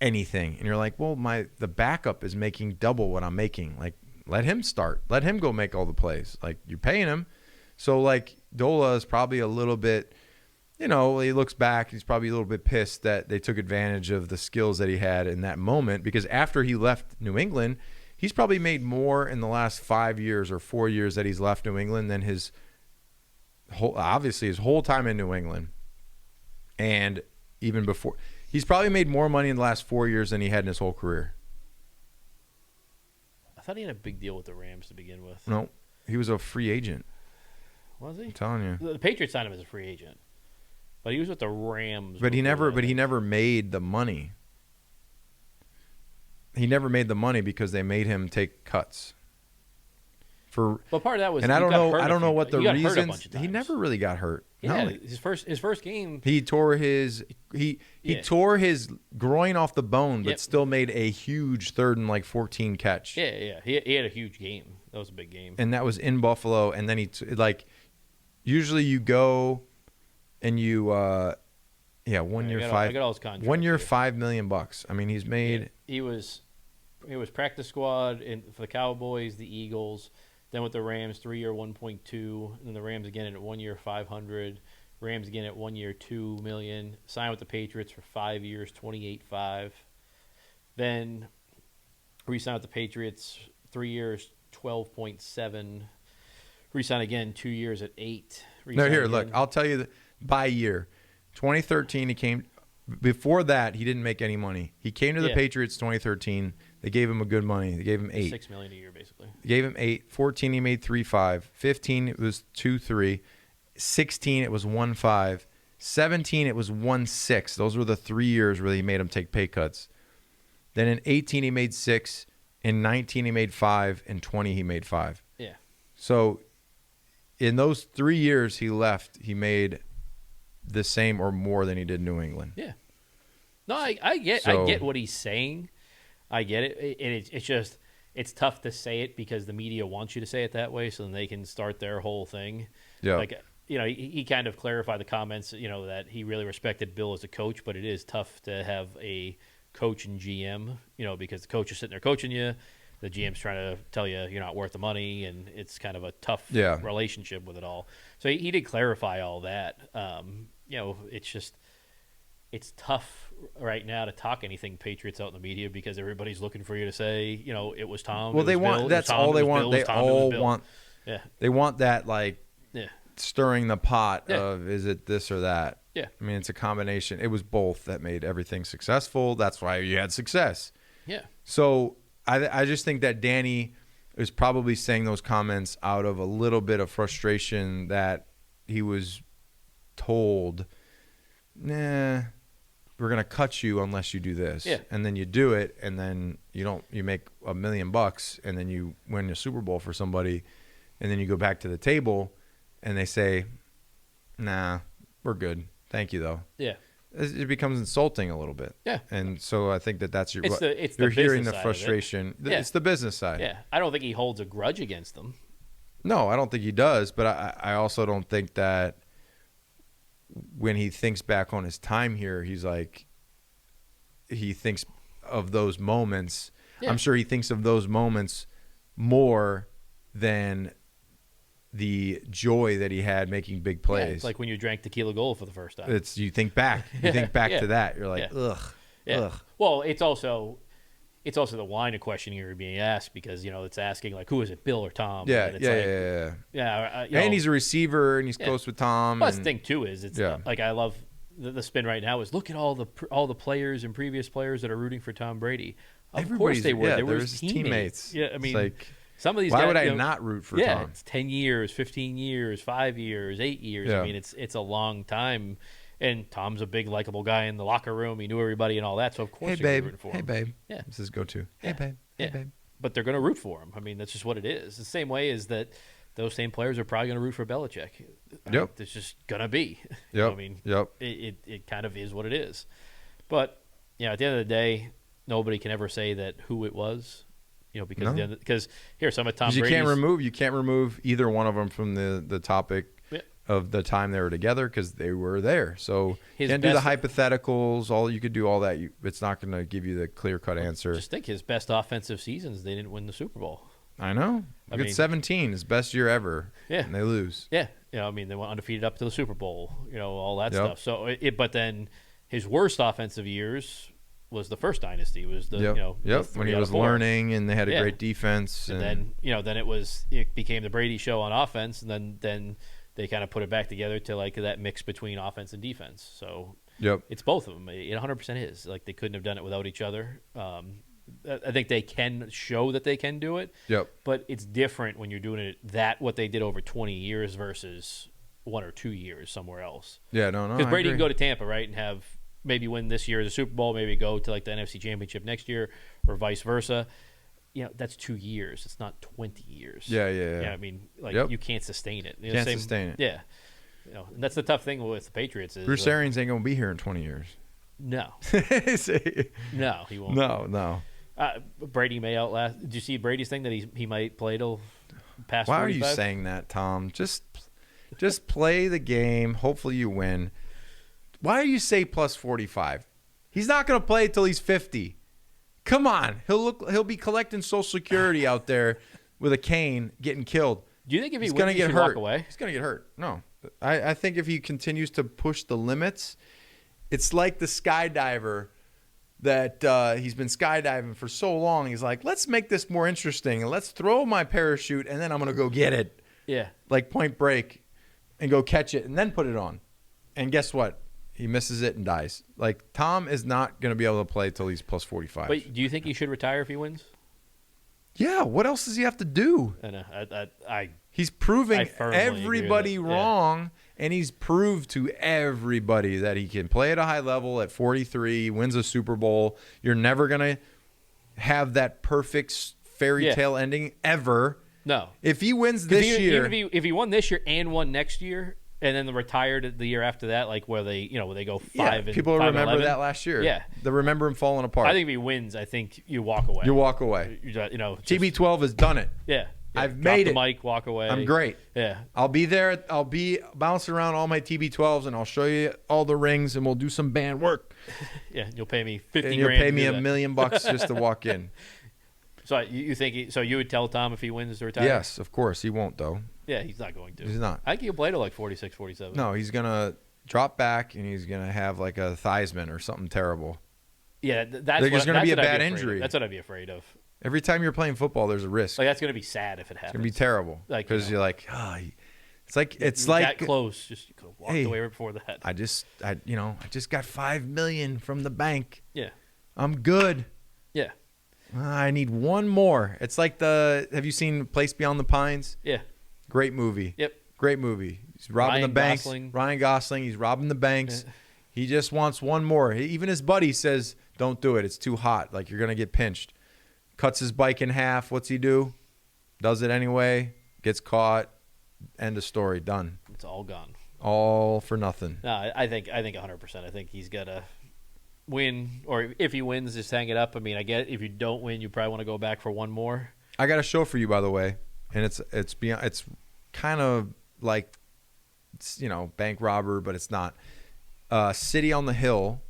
anything. And you're like, well, the backup is making double what I'm making. Like, let him start. Let him go make all the plays. Like, you're paying him. So, like, Dola is probably a little bit, he looks back, he's probably a little bit pissed that they took advantage of the skills that he had in that moment, because after he left New England, he's probably made more in the last 5 years or 4 years that he's left New England than his whole time in New England. And even before, he's probably made more money in the last 4 years than he had in his whole career. I thought he had a big deal with the Rams to begin with. No, he was a free agent. Was he? I'm telling you. The Patriots signed him as a free agent, but he was with the Rams. But he never made the money. He never made the money because they made him take cuts. But part of that was, and I don't know what the reasons. He never really got hurt. Yeah, no. his first game, he tore his tore his groin off the bone, but Yep. still made a huge 3rd and 14 catch. Yeah. He had a huge game. That was a big game, And that was in Buffalo. And then usually you go and you 1 year I got all his contracts 1 year here. $5 million. I mean, he's made. He was practice squad for the Cowboys, the Eagles, then with the Rams 3 year 1.2, and then the Rams again at 1 year 500, Rams again at 1 year $2 million. Signed with the Patriots for 5 years 28.5. Then re-signed with the Patriots 3 years 12.7. Re-signed again 2 years at 8. No, here, look, I'll tell you by year. 2013, he came. Before that, he didn't make any money. He came to the Patriots 2013. They gave him a good money. They gave him $8 million a year, basically. They gave him $8. 14, he made 3.5. 15, it was 2.3. 16, it was 1.5. 17, it was 1.6. Those were the 3 years where he made him take pay cuts. Then in 18, he made 6. In 19, he made 5. In 20, he made 5. Yeah. So in those 3 years he left, he made the same or more than he did in New England. Yeah. No, I get what he's saying. I get it. It's just, it's tough to say it because the media wants you to say it that way, so then they can start their whole thing. Yeah. Like, he kind of clarified the comments, that he really respected Bill as a coach, but it is tough to have a coach and GM, because the coach is sitting there coaching you, the GM's trying to tell you you're not worth the money, and it's kind of a tough relationship with it all. So he did clarify all that. It's just, it's tough right now to talk anything Patriots out in the media because everybody's looking for you to say, it was Tom. Well, they want, that's all they want. They all want, they want that, stirring the pot of, is it this or that? Yeah. I mean, it's a combination. It was both that made everything successful. That's why you had success. Yeah. So I just think that Danny is probably saying those comments out of a little bit of frustration that he was told, nah, we're going to cut you unless you do this. Yeah. And then you do it, and then you make $1 million, and then you win a Super Bowl for somebody, and then you go back to the table, and they say, nah, we're good. Thank you, though. Yeah. It becomes insulting a little bit. Yeah. And so I think that's you're hearing the frustration. It's the business side. Yeah. I don't think he holds a grudge against them. No, I don't think he does. But I also don't think that when he thinks back on his time here, he thinks of those moments. Yeah. I'm sure he thinks of those moments more than the joy that he had making big plays. Yeah, it's like when you drank tequila gold for the first time. You think back to that. You're like, ugh. Yeah. Ugh. Well, it's also the line of questioning you're being asked because, it's asking, who is it, Bill or Tom? Yeah, and it's yeah. And he's a receiver, and he's close with Tom. Plus, the thing, too, is I love the spin right now is look at all the players and previous players that are rooting for Tom Brady. Of course they were. They were his teammates. Yeah, I mean, some of these why guys, would I not root for Tom? Yeah, it's 10 years, 15 years, 5 years, 8 years. Yeah. I mean, it's a long time. And Tom's a big, likable guy in the locker room. He knew everybody and all that. So, of course, you're rooting for him. Hey, babe. Yeah. This is go-to. Yeah. Hey, babe. Yeah. Hey, babe. But they're going to root for him. I mean, that's just what it is. The same way as that those same players are probably going to root for Belichick. Yep. It's just going to be. Yep. I mean, yep. It kind of is what it is. But at the end of the day, nobody can ever say that who it was. Because here some of Tom Brady's. You can't remove either one of them from the topic of the time they were together because they were there. So you can't do the hypotheticals. You could do all that. It's not going to give you the clear-cut answer. Just think his best offensive seasons, they didn't win the Super Bowl. I know. Look at 17, his best year ever. Yeah. And they lose. Yeah. They went undefeated up to the Super Bowl, all that stuff. So, but then his worst offensive years was the first dynasty. It was the, when he was learning and they had a great defense. And then, then it became the Brady show on offense. And then they kind of put it back together to like that mix between offense and defense. So it's both of them. It 100% is. Like they couldn't have done it without each other. I think they can show that they can do it. But it's different when you're doing it what they did over 20 years versus 1 or 2 years somewhere else. Yeah, no. Because Brady can go to Tampa, right, and have maybe win this year the Super Bowl, maybe go to like the NFC Championship next year, or vice versa. That's 2 years. It's not 20 years. Yeah. I mean, you can't sustain it. Can't sustain it. Yeah. And that's the tough thing with the Patriots is Bruce Arians ain't gonna be here in 20 years. No. No, he won't. No. Brady may outlast. Did you see Brady's thing that he might play till past 45? Why are you saying that, Tom? Just play the game. Hopefully you win. Why do you say plus 45? He's not going to play till he's 50. Come on. He'll be collecting Social Security out there with a cane getting killed. Do you think if he's going to get hurt? Walk away? He's going to get hurt. No. I think if he continues to push the limits, it's like the skydiver that he's been skydiving for so long. He's like, let's make this more interesting and let's throw my parachute and then I'm going to go get it. Yeah. Like Point Break and go catch it and then put it on. And guess what? He misses it and dies. Like, Tom is not going to be able to play till he's plus 45. But do you think he should retire if he wins? Yeah. What else does he have to do? I know. He's proving firmly everybody wrong, and he's proved to everybody that he can play at a high level at 43, wins a Super Bowl. You're never going to have that perfect fairy tale ending ever. No. If he wins this year. If he won this year and won next year, and then retired the year after that, like where they go 5 and people 5 remember 11. that last year. Yeah, they remember him falling apart. I think if he wins, I think you walk away. You walk away. TB12 has done it. Yeah, I've made it. Mic, walk away. I'm great. Yeah, I'll be there. I'll be bouncing around all my TB12s, and I'll show you all the rings, and we'll do some band work. Yeah, you'll pay me $50,000. And you'll pay me $1 million just to walk in. So you think? So you would tell Tom if he wins to retire? Yes, of course. He won't though. Yeah, he's not going to. He's not. I think he'll play to like 46, 47. No, he's gonna drop back and he's gonna have like a Theismann or something terrible. Yeah, there's going to be a bad injury. That's what I'd be afraid of. Every time you're playing football, there's a risk. Like that's going to be sad if it happens. It's going to be terrible because you're like, it's like that close. Just you could have walked away right before that. I just got $5 million from the bank. Yeah, I'm good. Yeah. I need one more. It's like have you seen Place Beyond the Pines? Yeah. Great movie. Yep. Great movie. He's robbing the banks. Ryan Gosling. He's robbing the banks. Yeah. He just wants one more. Even his buddy says, don't do it. It's too hot. Like, you're going to get pinched. Cuts his bike in half. What's he do? Does it anyway. Gets caught. End of story. Done. It's all gone. All for nothing. No, I think 100%. I think he's got to win, or if he wins, just hang it up. I mean, I get it. If you don't win, you probably want to go back for one more. I got a show for you, by the way, and it's kind of like, bank robber, but it's not. City on the Hill.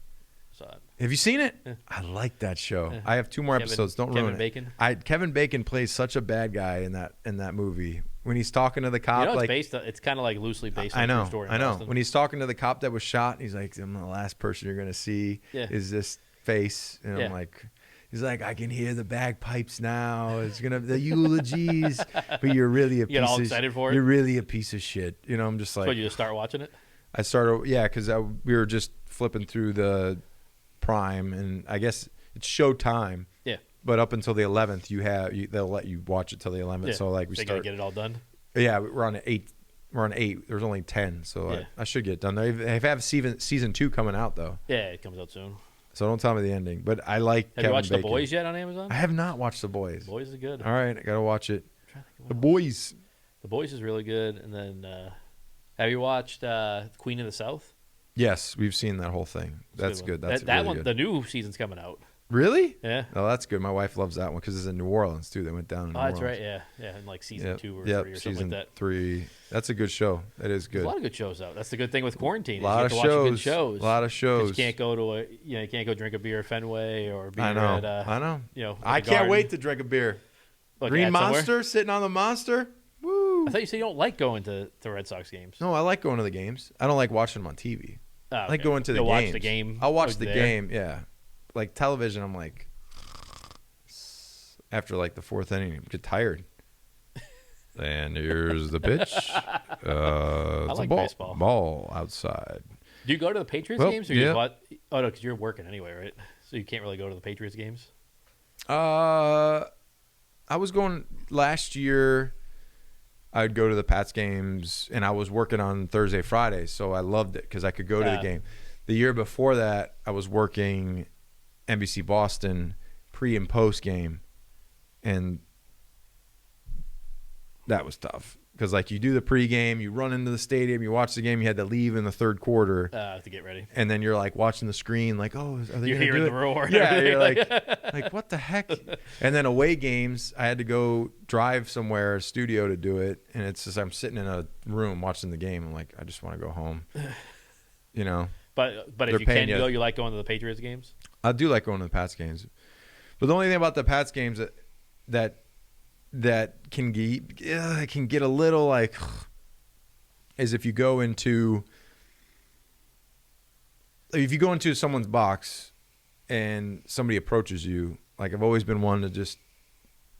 Have you seen it? Yeah. I like that show. I have 2 more episodes. Don't ruin it. Kevin Bacon plays such a bad guy in that movie. When he's talking to the cop, it's kind of like loosely based on a true story. I know. When he's talking to the cop that was shot, he's like, "I'm the last person you're gonna see is this face," and I'm like, he's like, "I can hear the bagpipes now. It's gonna the eulogies, but you're really a piece all of excited for it. You're really a piece of shit." I'm just like, so you just start watching it. I started, because we were just flipping through the Prime, and I guess it's Showtime. Yeah. But up until the 11th, they'll let you watch it till the 11th. Yeah. So we start. Gotta get it all done. Yeah, we're on 8. We're on 8. There's only 10, so I should get it done. They have season 2 coming out though. Yeah, it comes out soon. So don't tell me the ending. But I like. Have you watched The Boys yet on Amazon? I have not watched The Boys. The Boys is good. All right, I gotta watch it. The Boys. The Boys is really good. And then, have you watched Queen of the South? Yes, we've seen that whole thing. That's one. good. That's that really one. good. The new season's coming out. Really? Yeah. Oh, that's good. My wife loves that one because it's in New Orleans too. They went down in New Oh, that's Orleans. right. Yeah, yeah. In like season Yep. 2 or Yep. 3 or Season something like that. 3. That's a good show. That is There's good. a lot of good shows out. That's the good thing with quarantine. A lot of is you have to watch good shows. shows. A lot of 'Cause shows. you can't go to you can't go drink a beer at Fenway or beer I know. at I know. at I the can't Garden. wait to drink a beer. Like, Green at somewhere. Monster, sitting on the Monster. Woo! I thought you said you don't like going to Red Sox games. No, I like going to the games. I don't like watching them on TV. Oh, I like okay. going to the You'll games. watch the game. I'll watch like the there. game. Yeah, like television. I'm like, after like the 4th inning, I get tired. And here's the pitch. It's like a ball. baseball. Ball outside. Do you go to the Patriots Well, games or you yeah. just watch? Oh no, because you're working anyway, right? So you can't really go to the Patriots games. I was going last year. I'd go to the Pats games, and I was working on Thursday, Friday, so I loved it because I could go to the game. The year before that, I was working NBC Boston pre and post game, and that was tough because like you do the pregame, you run into the stadium, you watch the game, you had to leave in the 3rd quarter. To get ready. And then you're like watching the screen, like, oh, are they You're gonna hearing do the it? roar. And Yeah, everything. you're like what the heck? And then away games, I had to go drive somewhere, a studio to do it, and it's just I'm sitting in a room watching the game. I'm like, I just want to go home. You know. But They're if you paying can you. go, you like going to the Patriots games. I do like going to the Pats games, but the only thing about the Pats games that can get a little like is if you go into someone's box and somebody approaches you. Like I've always been one to just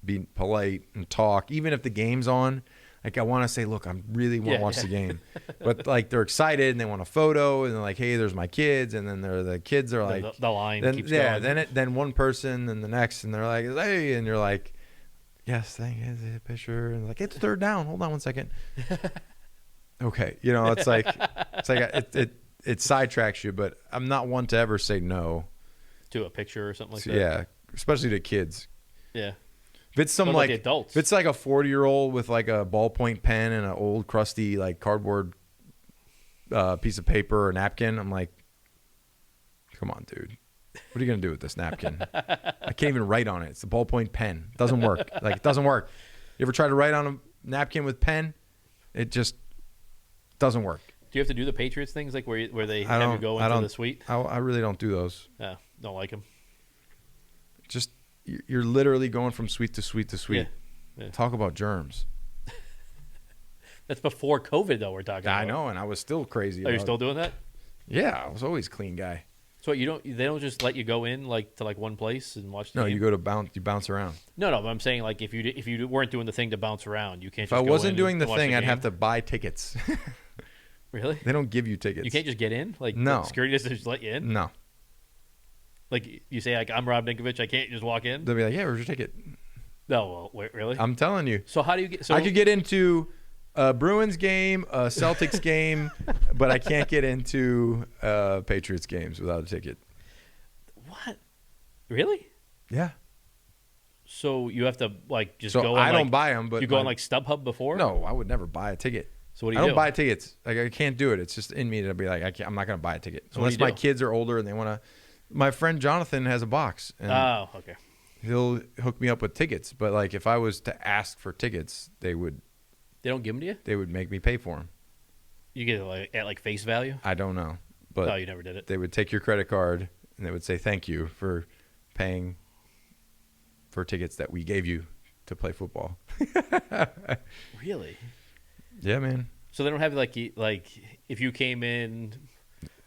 be polite and talk, even if the game's on. Like I want to say, look, I really want to watch the game, but like they're excited and they want a photo and they're like, hey, there's my kids, and then the kids are like, the line then, keeps yeah, going. then one person and the next, and they're like, hey, and you're like, yes, thank you, the picture, and like it's 3rd down. Hold on one second. Okay, it's like it sidetracks you, but I'm not one to ever say no To a picture or something like that. Yeah, especially to kids. Yeah. If it's some What about like the adults? if it's like a 40-year-old with like a ballpoint pen and an old crusty like cardboard piece of paper or napkin, I'm like, come on, dude. What are you gonna do with this napkin? I can't even write on it. It's a ballpoint pen. It doesn't work. Like it doesn't work. You ever try to write on a napkin with pen? It just doesn't work. Do you have to do the Patriots things like where they I have you don't- go I into don't- the suite? I really don't do those. Yeah, don't like them. Just you're literally going from suite to suite to suite. Yeah. Talk about germs. That's before COVID though. We're talking. I about. know, and I was still crazy. Are you about still doing that? Yeah, I was always a clean guy. So they don't just let you go in like to like one place and watch the No, game? you go to bounce around. No, but I'm saying like if you weren't doing the thing to bounce around, you can't. If Just I go wasn't in doing and the watch thing, I'd game. have to buy tickets. Really? They don't give you tickets. You can't just get in. Like No. the security doesn't just let you in. No. Like you say, like I'm Rob Ninkovich, I can't just walk in. They'll be like, yeah, where's your ticket? No, well, wait, really? I'm telling you. So how do you get? So I could get into a Bruins game, a Celtics game, but I can't get into Patriots games without a ticket. What? Really? Yeah. So you have to like just So go. I on, don't like, buy them, but you go on like StubHub before. no, I would never buy a ticket. So what do I you don't do? buy tickets. Like I can't do it. It's just in me to be like, I'm not going to buy a ticket So what do unless you my do? kids are older and they want to. My friend Jonathan has a box, and Oh, okay. he'll hook me up with tickets. But like, if I was to ask for tickets, they would They don't give them to you. make me pay for them. You get it like at like face value. I don't know, but Oh, you never did it. they would take your credit card and they would say thank you for paying for tickets that we gave you to play football. Really? Yeah, man. So they don't have like if you came in,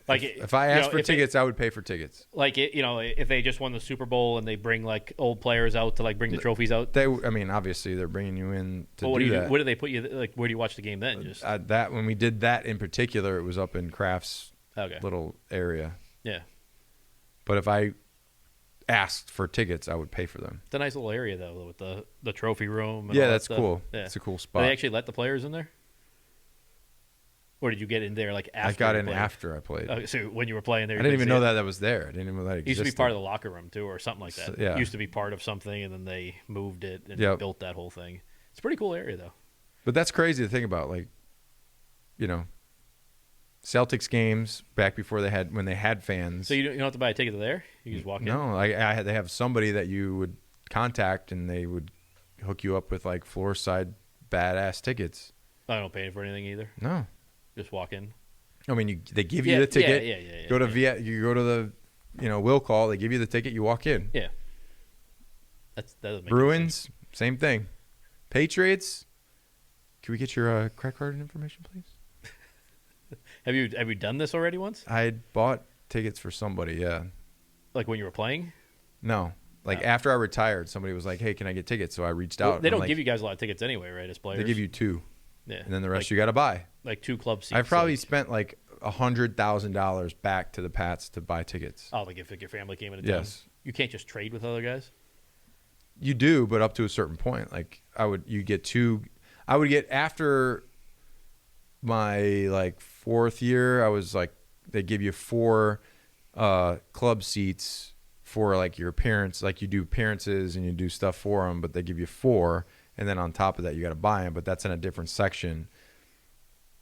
like If I asked for tickets, I would pay for tickets. if they just won the Super Bowl and they bring like old players out to like bring the trophies out. I mean, obviously they're bringing you in to Well, what do do you that. What do they put you like? Where do you watch the game then? Just That when we did that in particular, it was up in Kraft's okay. little area. Yeah, But if I asked for tickets, I would pay for them. it's a nice little area though with the trophy room. And Yeah, all that that's stuff. cool. Yeah. It's a cool Do spot. they actually let the players in there? Or did you get in there like after? I got you in played? after I played. Okay, so when you were playing there, I didn't even know that was there. I didn't even know that It existed. used to be part of the locker room too, or something like that. So, yeah. It used to be part of something, and then they moved it and Yep. built that whole thing. It's a pretty cool area, though. But that's crazy to think about. Like, you know, Celtics games back before when they had fans. So you don't have to buy a ticket to there? You can just walk in? No, they have somebody that you would contact, and they would hook you up with like floor side badass tickets. I don't pay for anything either. No. Just walk in. I mean, they give you the ticket. Yeah. Go to you go to the will call. They give you the ticket. You walk in. Yeah. That doesn't make Bruins, same thing. Patriots. Can we get your credit card information, please? Have you done this already once? I bought tickets for somebody. Yeah. Like when you were playing? No. Like after I retired, somebody was like, "Hey, can I get tickets?" So I reached out. They don't give you guys a lot of tickets anyway, right? As players, They give you 2. Yeah. And then the rest you got to buy. Like 2 club seats. I probably spent like $100,000 back to the Pats to buy tickets. Oh, like if your family came into town? Yes. You can't just trade with other guys? You do, but up to a certain point. Like I would get after my like 4th year, I was like, they give you 4 club seats for like your appearance. Like you do appearances and you do stuff for them, but they give you 4. And then on top of that, you got to buy them, but that's in a different section.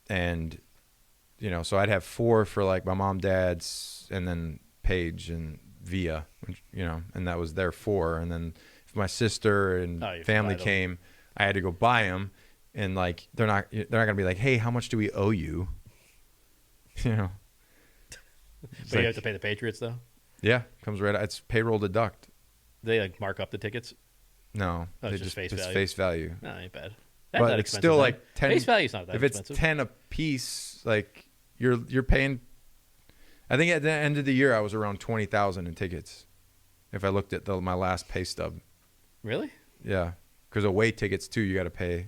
And, so I'd have 4 for like my mom, dad's, and then Paige and Via, and that was their 4. And then if my sister and family came, I had to go buy them. And like, they're not going to be like, "Hey, how much do we owe you?" But like, you have to pay the Patriots though? Yeah. Comes right out. It's payroll deduct. They like mark up the tickets? No, Oh, they it's just face value. face value. No, ain't bad. But Not it's expensive, still then. like 10. Face value's not that if expensive. it's 10 a piece, like you're paying. I think at the end of the year I was around 20,000 in tickets. If I looked at my last pay stub. Really? Yeah, because away tickets too, you got to pay.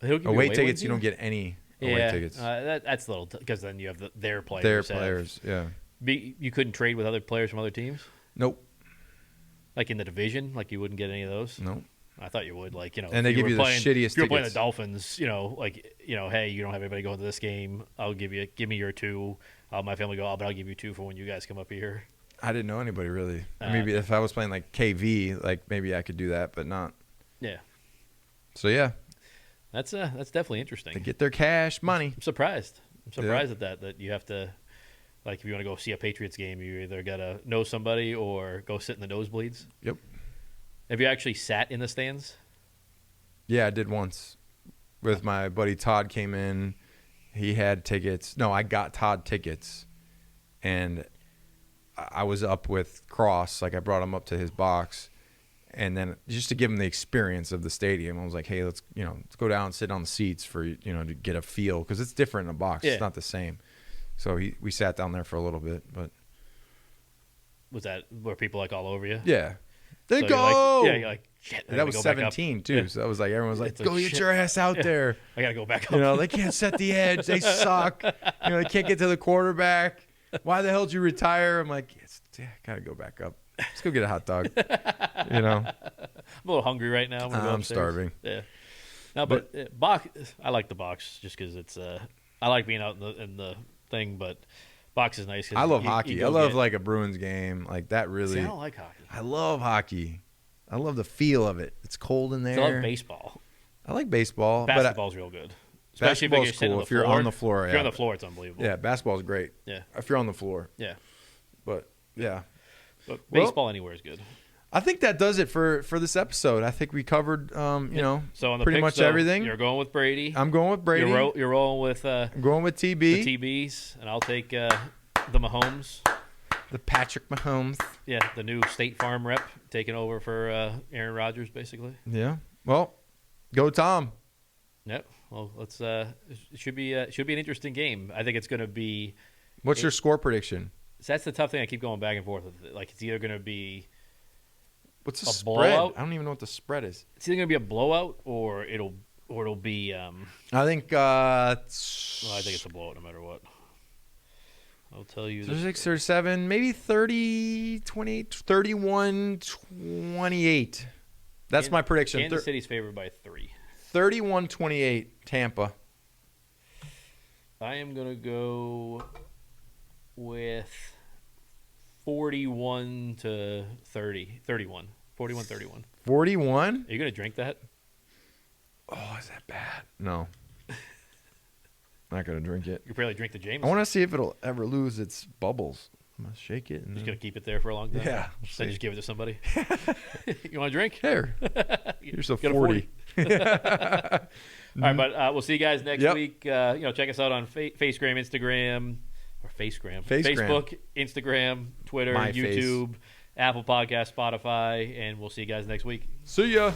He'll give you Away ones tickets, you here? don't get any away tickets. That's a little because then you have their players. Their players, yeah. You couldn't trade with other players from other teams, Nope. like in the division. Like you wouldn't get any of those. Nope. I thought you would. Like and they give you the shittiest. If you're playing the tickets. Dolphins, hey, you don't have anybody going to this game. I'll give me your 2. My family go, but I'll give you 2 for when you guys come up here. I didn't know anybody really. Maybe if I was playing like KV, like maybe I could do that, but not. Yeah. So yeah, that's definitely interesting. they get their cash money. I'm surprised. At that you have to, like, if you want to go see a Patriots game, you either gotta know somebody or go sit in the nosebleeds. Yep. Have you actually sat in the stands? Yeah, I did once. With my buddy Todd came in. He had tickets. No, I got Todd tickets. And I was up with Cross. Like, I brought him up to his box. And then just to give him the experience of the stadium, I was like, "Hey, let's go down and sit on the seats for, to get a feel. Because it's different in a box. Yeah. It's not the same." So we sat down there for a little bit. But Was that where people like all over you? yeah. They So go! you're like, shit. And that was 17 too, Yeah. so that was like everyone was like, It's "Go get your ass out there!" I gotta go back up. They can't set the edge. They suck. They can't get to the quarterback. Why the hell did you retire? I'm like, gotta go back up. Let's go get a hot dog. I'm a little hungry right now. I'm starving. Yeah. No, but box. I like the box just because it's. I like being out in the thing, but box is nice. 'Cause I love you hockey. go I love get- like a Bruins game. Like that really. See, I don't like hockey. I love hockey. I love the feel of it. It's cold in there. I love baseball. I like baseball. Basketball's real good. Especially if basketball's you're sitting cool on the if you're floor. on the floor. If you're on the floor, it's unbelievable. Yeah, basketball's great. Yeah. If you're on the floor. Yeah. But yeah. But Well, baseball anywhere is good. I think that does it for this episode. I think we covered, So on the pretty picks, much though, everything. You're going with Brady. I'm going with Brady. You're rolling with I'm going with TB. the TBs, and I'll take the Mahomes. The Patrick Mahomes. Yeah, the new State Farm rep taking over for Aaron Rodgers, basically. Yeah. Well, go Tom. Yep. Well, let's. It should be an interesting game. I think it's going to be. What's your score prediction? So that's the tough thing. I keep going back and forth with. Like it's either going to be. What's the A spread? blowout? I don't even know what the spread is. It's either going to be a blowout or it'll be. I think. Well, I think it's a blowout no matter what. I'll tell you. 36 or 7, maybe 30, 28, 31, 28. That's my prediction. Kansas City's favored by 3. 31-28, Tampa. I am going to go with 41 to 30. 31. 41-31. 41? Are you going to drink that? Oh, is that bad? No. Not gonna drink it. You could probably drink the Jameson. I want to see if it'll ever lose its bubbles. I'm gonna shake it. And Just then... gonna keep it there for a long time. Yeah. Then just give it to somebody. You want a drink? Here. Here's a Get a 40. All right, but we'll see you guys next Yep. week. Check us out on Facegram, Instagram, or Facegram. Facebook, Instagram, Twitter, My YouTube, Apple Podcast, Spotify, and we'll see you guys next week. See ya.